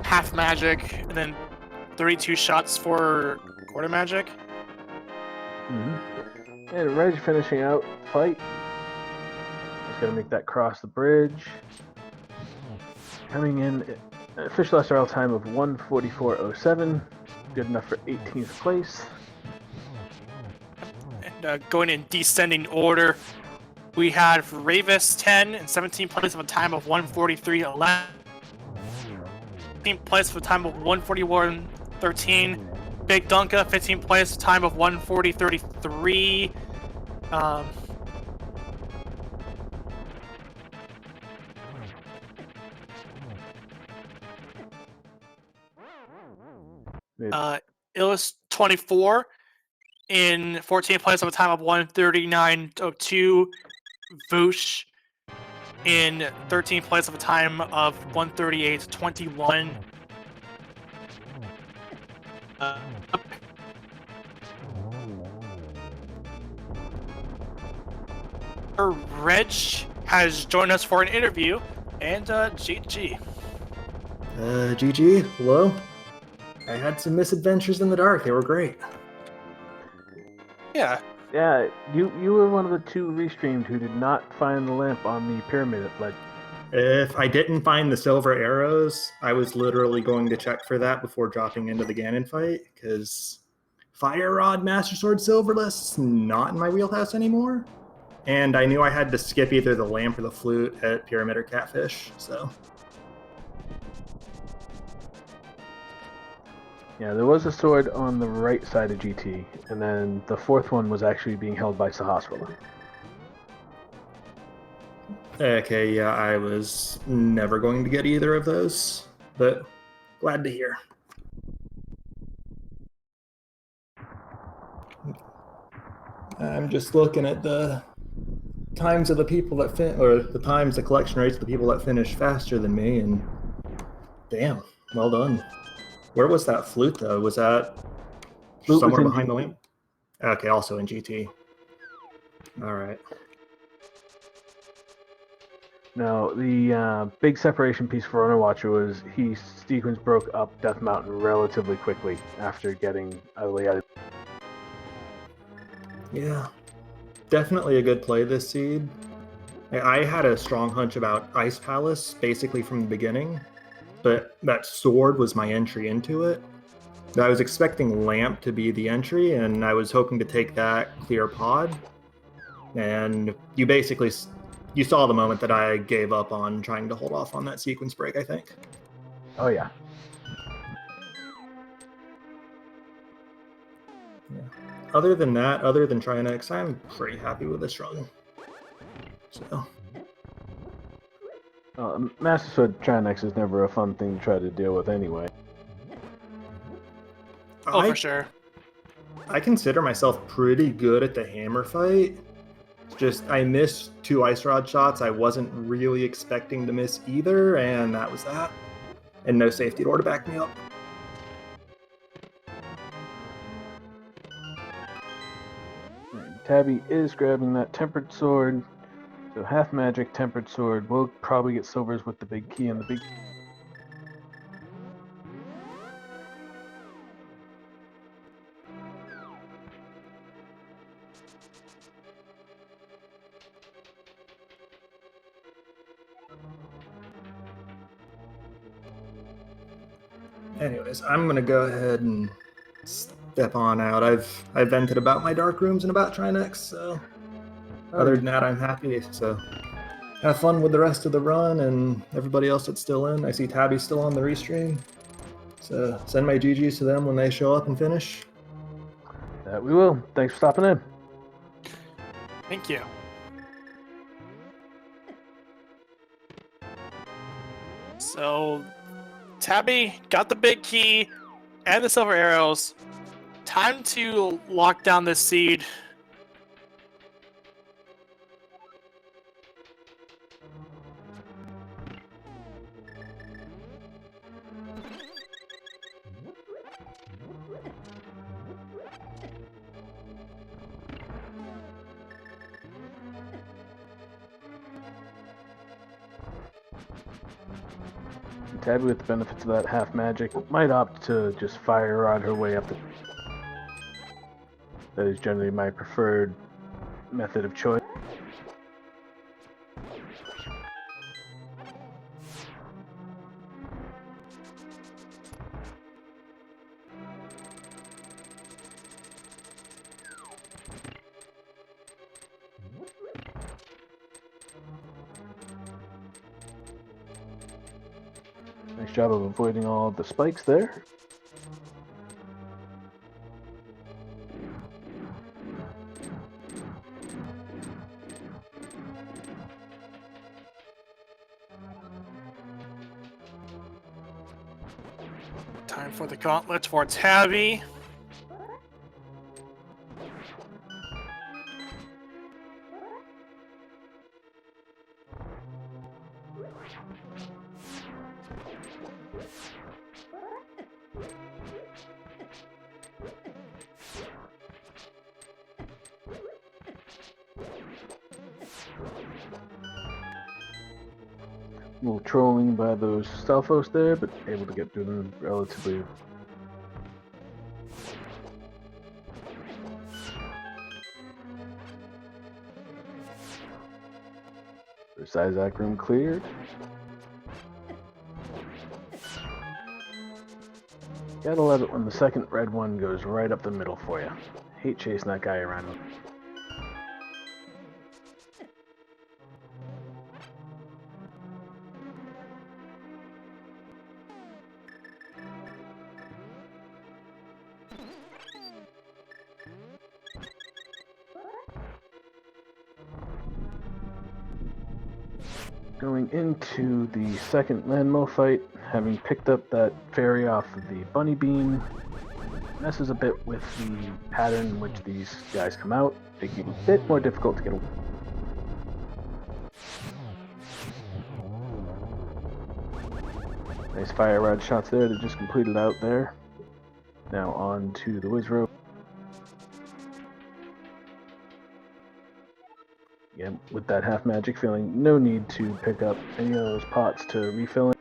half magic, and then 32 shots for quarter magic. Mm-hmm. And Reg finishing out the fight. He's going to make that cross the bridge. Coming in, official SRL time of 1:44:07. Good enough for 18th place. And going in descending order, we had Ravis 10 and 17th place with a time of 1:43:11. 15th place with a time of 1:41:13. Big Dunka, 15th place, time of 1:40:33. Um, Illis 24 in 14th place of a time of 1:39.02. Voosh in 13th place of a time of 1:38.21. Reg has joined us for an interview, and GG. GG, hello. I had some misadventures in the dark. They were great. Yeah. Yeah, you were one of the two restreamed who did not find the lamp on the pyramid at Ledge. If I didn't find the silver arrows, I was literally going to check for that before dropping into the Ganon fight, because Fire Rod Master Sword Silverless not in my wheelhouse anymore. And I knew I had to skip either the lamp or the flute at Pyramid or Catfish, so... Yeah, there was a sword on the right side of GT, and then the fourth one was actually being held by Sahasrara. Okay, yeah, I was never going to get either of those, but glad to hear. I'm just looking at the times of the people that the times, the collection rates of the people that finish faster than me, and damn, well done. Where was that flute though? Was that Flute somewhere was in behind the GT. lamp? Okay, also in GT. All right. Now, the big separation piece for Runner Watcher was he sequence broke up Death Mountain relatively quickly after getting out of the way out of. Yeah, definitely a good play this seed. I had a strong hunch about Ice Palace basically from the beginning, but that sword was my entry into it. I was expecting Lamp to be the entry, and I was hoping to take that clear pod. And you saw the moment that I gave up on trying to hold off on that sequence break, I think. Oh yeah. Other than that, other than Trinex, I'm pretty happy with this run. So. Master Sword Trinex is never a fun thing to try to deal with anyway. Oh, for sure. I consider myself pretty good at the hammer fight. Just, I missed 2 Ice Rod shots I wasn't really expecting to miss either, and that was that. And no safety door to back me up. Tabby is grabbing that Tempered Sword. So half magic, Tempered Sword. We'll probably get silvers with the big key and the big... Anyways, I'm gonna go ahead and step on out. I've vented about my dark rooms and about Trinex, so other than that, I'm happy. So have fun with the rest of the run and everybody else that's still in. I see Tabby's still on the restream, so send my GGs to them when they show up and finish. That we will. Thanks for stopping in. Thank you. So, Tabby got the big key and the silver arrows. Time to lock down this seed. Tabby, with the benefits of that half magic, might opt to just fire rod her way up the... That is generally my preferred method of choice. Nice job of avoiding all of the spikes there. Time for the gauntlet for Tabby. A little trolling by those Stalfos there, but able to get through them relatively. First Isaac room cleared. Gotta love it when the second red one goes right up the middle for you. Hate chasing that guy around. Going into the second landmo fight, having picked up that fairy off of the bunny beam, messes a bit with the pattern in which these guys come out, making it a bit more difficult to get away. Nice fire rod shots there that just completed out there. Now on to the Wizrobe. Again, with that half magic feeling, no need to pick up any of those pots to refill it.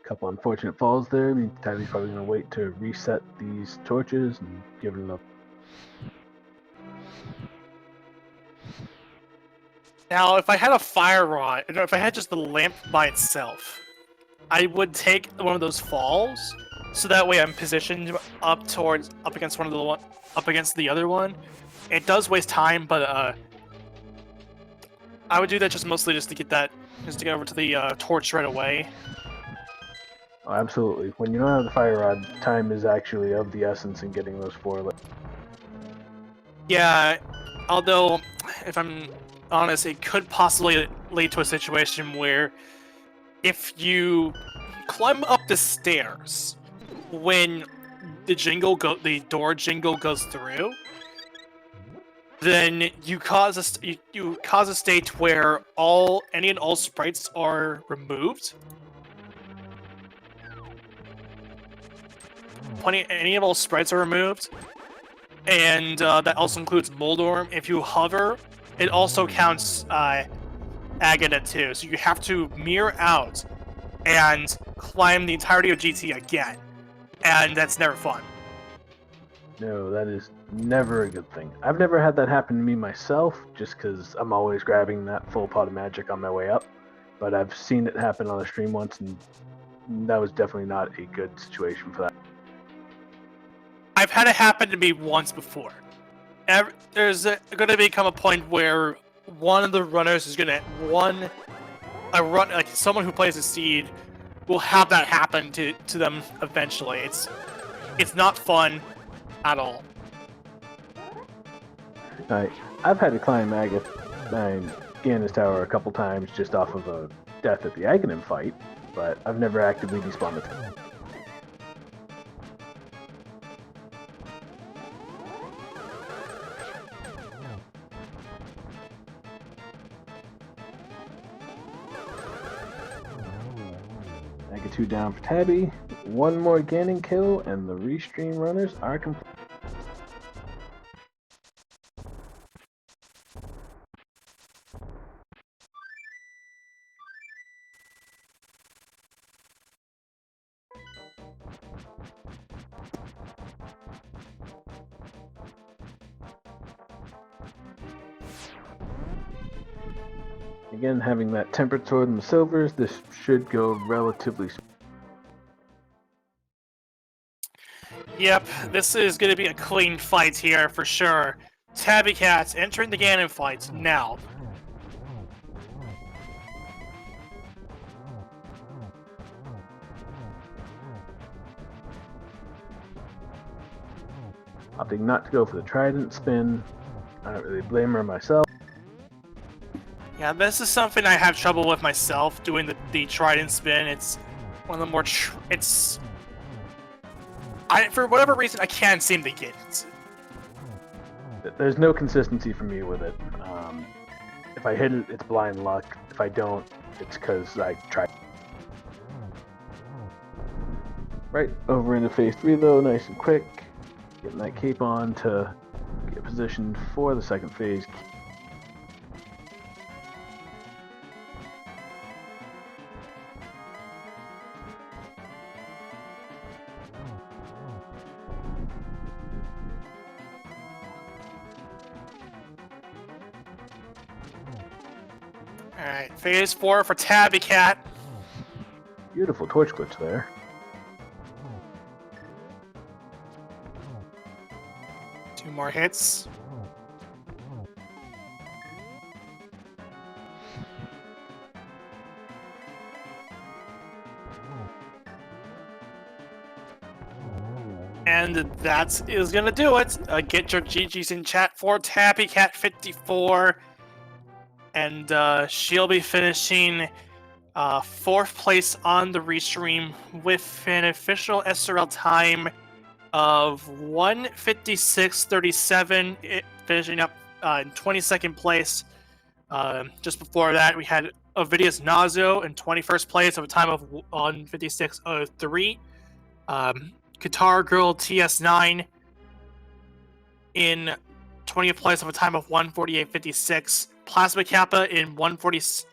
Couple unfortunate falls there. I mean, Tabby's probably going to wait to reset these torches and give it enough. Now, if I had a fire rod, if I had just the lamp by itself, I would take one of those falls, so that way I'm positioned up against the other one. It does waste time, but I would do that mostly to get over to the torch right away. Oh, absolutely. When you don't have the fire rod, time is actually of the essence in getting those four lit. Yeah, although, if I'm honest, it could possibly lead to a situation where if you climb up the stairs when the door jingle goes through, then you cause a state where any and all sprites are removed. Any of all sprites are removed, and that also includes Moldorm. If you hover, it also counts Agata too, so you have to mirror out and climb the entirety of GT again, and that's never fun. No, that is never a good thing. I've never had that happen to me myself, just because I'm always grabbing that full pot of magic on my way up, but I've seen it happen on a stream once, and that was definitely not a good situation for that. I've had it happen to me once before. There's going to become a point where one of the runners is going to like someone who plays a seed will have that happen to them eventually. It's not fun at all. I've had to climb Gannis Tower a couple times just off of a death at the Aghanim fight, but I've never actively despawned it. Two down for Tabby. One more Ganon kill, and the restream runners are complete. Again, having that tempered sword in the silvers, this should go relatively smooth. Yep, this is going to be a clean fight here for sure. Tabby Cats entering the Ganon fight now. Opting not to go for the trident spin. I don't really blame her myself. Yeah, this is something I have trouble with myself, doing the trident spin. It's one of the more... for whatever reason, I can't seem to get it. There's no consistency for me with it. If I hit it, it's blind luck. If I don't, it's because I tried. Right, over into phase 3 though, nice and quick. Getting that cape on to get positioned for the second phase. Alright, phase 4 for Tabby Cat. Beautiful torch glitch there. Two more hits. And that is gonna do it. Get your GGs in chat for Tabby Cat 54. And she'll be finishing 4th place on the restream with an official SRL time of 1:56:37, finishing up in 22nd place. Just before that, we had Ovidius Nazo in 21st place of a time of 1:56:03. Guitar Girl TS9 in 20th place of a time of 1:48:56. Plasma Kappa in 19th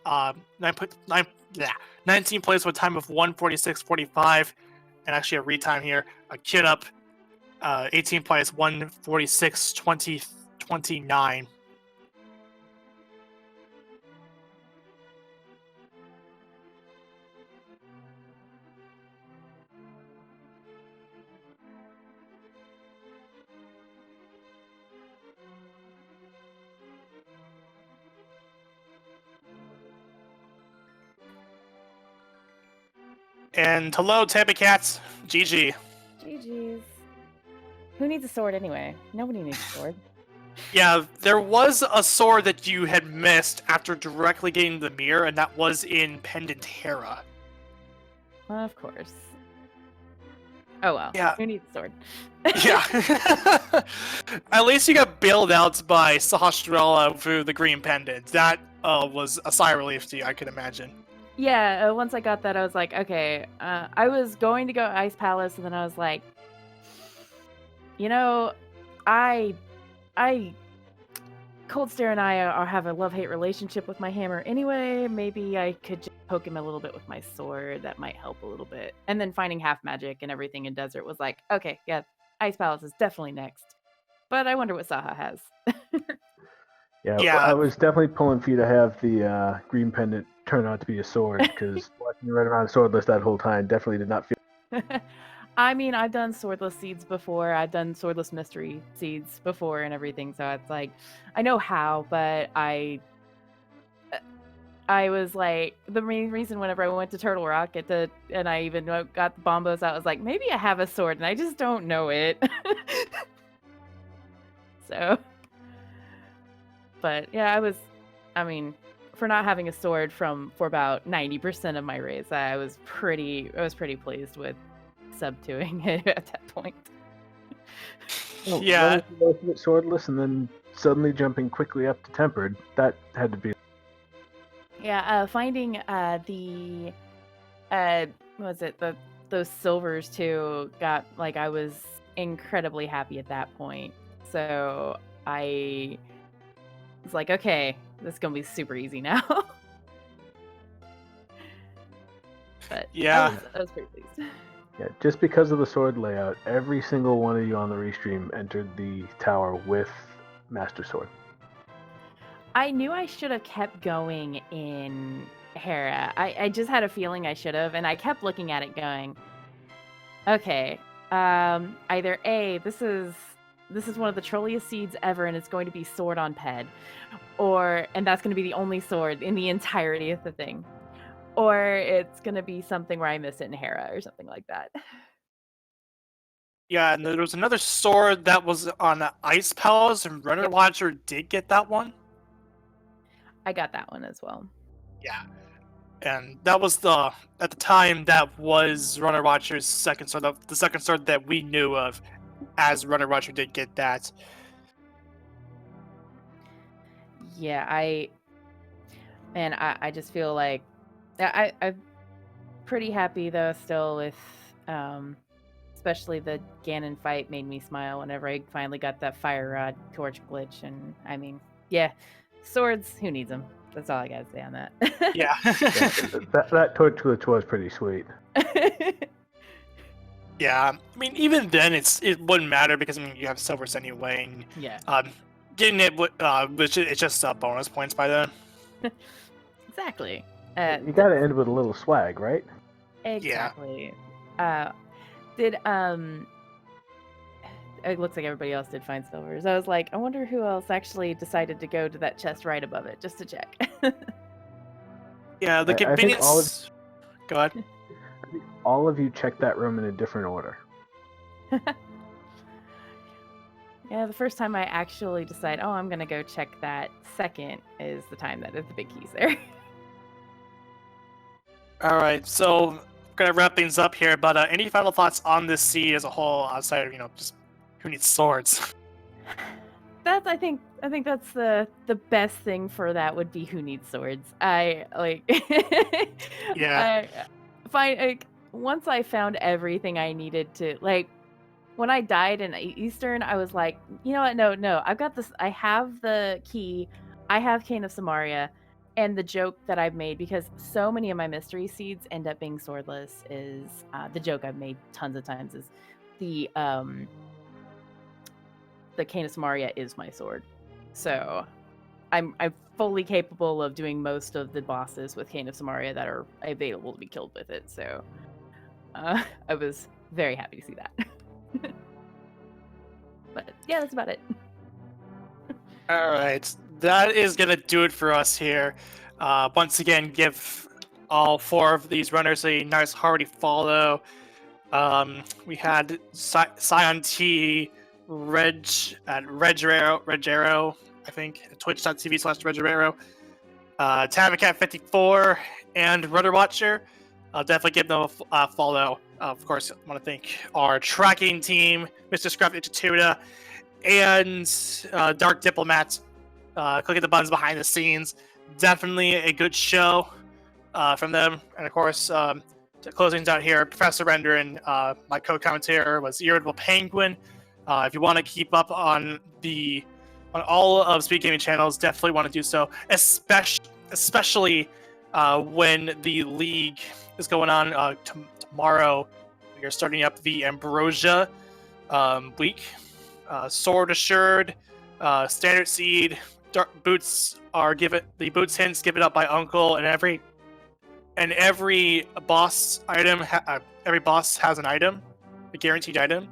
place with a time of 1:46:45, and actually a retime here. A Kid Up, 18th place, 1:46:29. And hello, Tabby Cats. GG. GG's. Who needs a sword anyway? Nobody needs a sword. Yeah, there was a sword that you had missed after directly getting the mirror, and that was in Pendantera. Of course. Oh well. Yeah. Who needs a sword? Yeah. At least you got bailed out by Sahastrella through the green pendant. That was a sigh of relief to you, I can imagine. Yeah, once I got that, I was like, okay. I was going to go Ice Palace, and then I was like, you know, Cold Stare and I have a love-hate relationship with my hammer anyway. Maybe I could just poke him a little bit with my sword. That might help a little bit. And then finding half magic and everything in Desert was like, okay, yeah, Ice Palace is definitely next. But I wonder what Saha has. Yeah, I was definitely pulling for you to have the green pendant turn out to be a sword, because watching you run around swordless that whole time definitely did not feel. I mean, I've done swordless seeds before. I've done swordless mystery seeds before and everything. So it's like, I know how, but I was like, the main reason whenever I went to Turtle Rock and I even got the bombos out, I was like, maybe I have a sword and I just don't know it. So, but yeah, I mean, for not having a sword for about 90% of my race, I was pretty pleased with sub-2ing it at that point. Well, Yeah. Swordless and then suddenly jumping quickly up to tempered. That had to be. Yeah, finding those silvers too got, like, I was incredibly happy at that point. So I was like, okay, this is gonna be super easy now. But Yeah. I was pretty pleased. Yeah, just because of the sword layout, every single one of you on the restream entered the tower with Master Sword. I knew I should have kept going in Hera. I just had a feeling I should have, and I kept looking at it going, okay, either A, this is one of the trolliest seeds ever, and it's going to be sword on ped, and that's going to be the only sword in the entirety of the thing, or it's going to be something where I miss it in Hera or something like that. Yeah, and there was another sword that was on Ice Palace, and Runner Watcher did get that one. I got that one as well. Yeah. And that was at the time, that was Runner Watcher's second sword, the second sword that we knew of, as Runner Watcher did get that. Yeah, I just feel like I'm pretty happy though still with especially the Ganon fight made me smile whenever I finally got that fire rod torch glitch. And I mean, yeah, swords, who needs them? That's all I gotta say on that. Yeah. that torch glitch was pretty sweet. Yeah, I mean, even then, it wouldn't matter because, I mean, you have silvers anyway. And, Yeah. getting it, it's just bonus points by then. Exactly. You gotta end with a little swag, right? Exactly. It looks like everybody else did find silvers. I was like, I wonder who else actually decided to go to that chest right above it, just to check. Yeah, the convenience. Go ahead. I think all of you checked that room in a different order. Yeah, the first time I actually decide, oh, I'm gonna go check that second is the time that the big key's there. All right, so we're gonna wrap things up here. But any final thoughts on this seed as a whole, outside of just who needs swords? I think that's the best thing for that would be who needs swords. I like. Yeah. Once I found everything I needed to, like, when I died in Eastern, I was like, you know what? No, I've got this. I have the key. I have Cane of Samaria, and the joke that I've made, because so many of my mystery seeds end up being swordless, is the joke I've made tons of times is the Cane of Samaria is my sword. So I'm fully capable of doing most of the bosses with Cane of Samaria that are available to be killed with it. So I was very happy to see that. But yeah, that's about it. All right, that is gonna do it for us here. Once again, give all 4 of these runners a nice hearty follow. We had Scion T, Regero, I think, twitch.tv/Regero, Tamacat54, and Rudder Watcher. I'll definitely give them a follow. Of course, I want to thank our tracking team, Mr. Scruff Ichituda, and Dark Diplomat. Clicking the buttons behind the scenes. Definitely a good show from them. And of course, to close things out here, Professor Render and my co-commentator was Irritable Penguin. If you want to keep up on all of Speed Gaming channels, definitely want to do so, especially when the league is going on tomorrow. We are starting up the Ambrosia week. Sword Assured, Standard Seed, Dark Boots are the boots hints given up by Uncle, and every boss item, every boss has an item, a guaranteed item.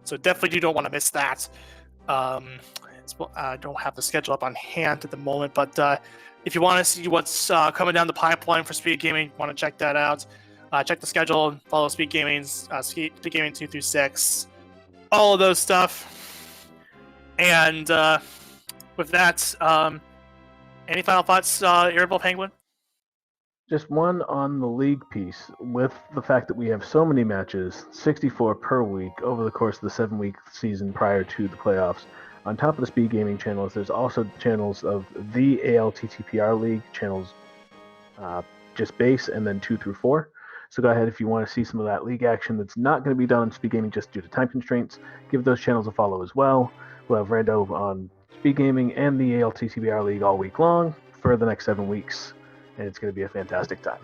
So definitely you don't want to miss that. I don't have the schedule up on hand at the moment, but if you want to see what's coming down the pipeline for Speed Gaming, want to check that out. Check the schedule, follow Speed Gaming's Speed Gaming 2 through 6, all of those stuff. And with that, any final thoughts, Irritable Penguin? Just one on the league piece. With the fact that we have so many matches, 64 per week over the course of the 7-week season prior to the playoffs, on top of the Speed Gaming channels, there's also channels of the ALTTPR League, channels just base, and then 2 through 4. So go ahead, if you want to see some of that league action that's not going to be done on Speed Gaming just due to time constraints, give those channels a follow as well. We'll have Rando on Speed Gaming and the ALTTPR League all week long for the next 7 weeks, and it's going to be a fantastic time.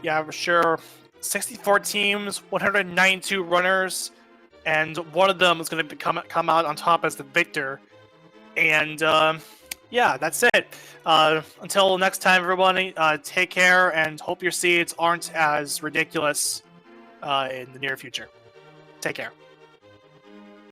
Yeah, for sure. 64 teams, 192 runners, and one of them is going to come out on top as the victor. And yeah, that's it. Until next time, everybody, take care and hope your seeds aren't as ridiculous in the near future. Take care.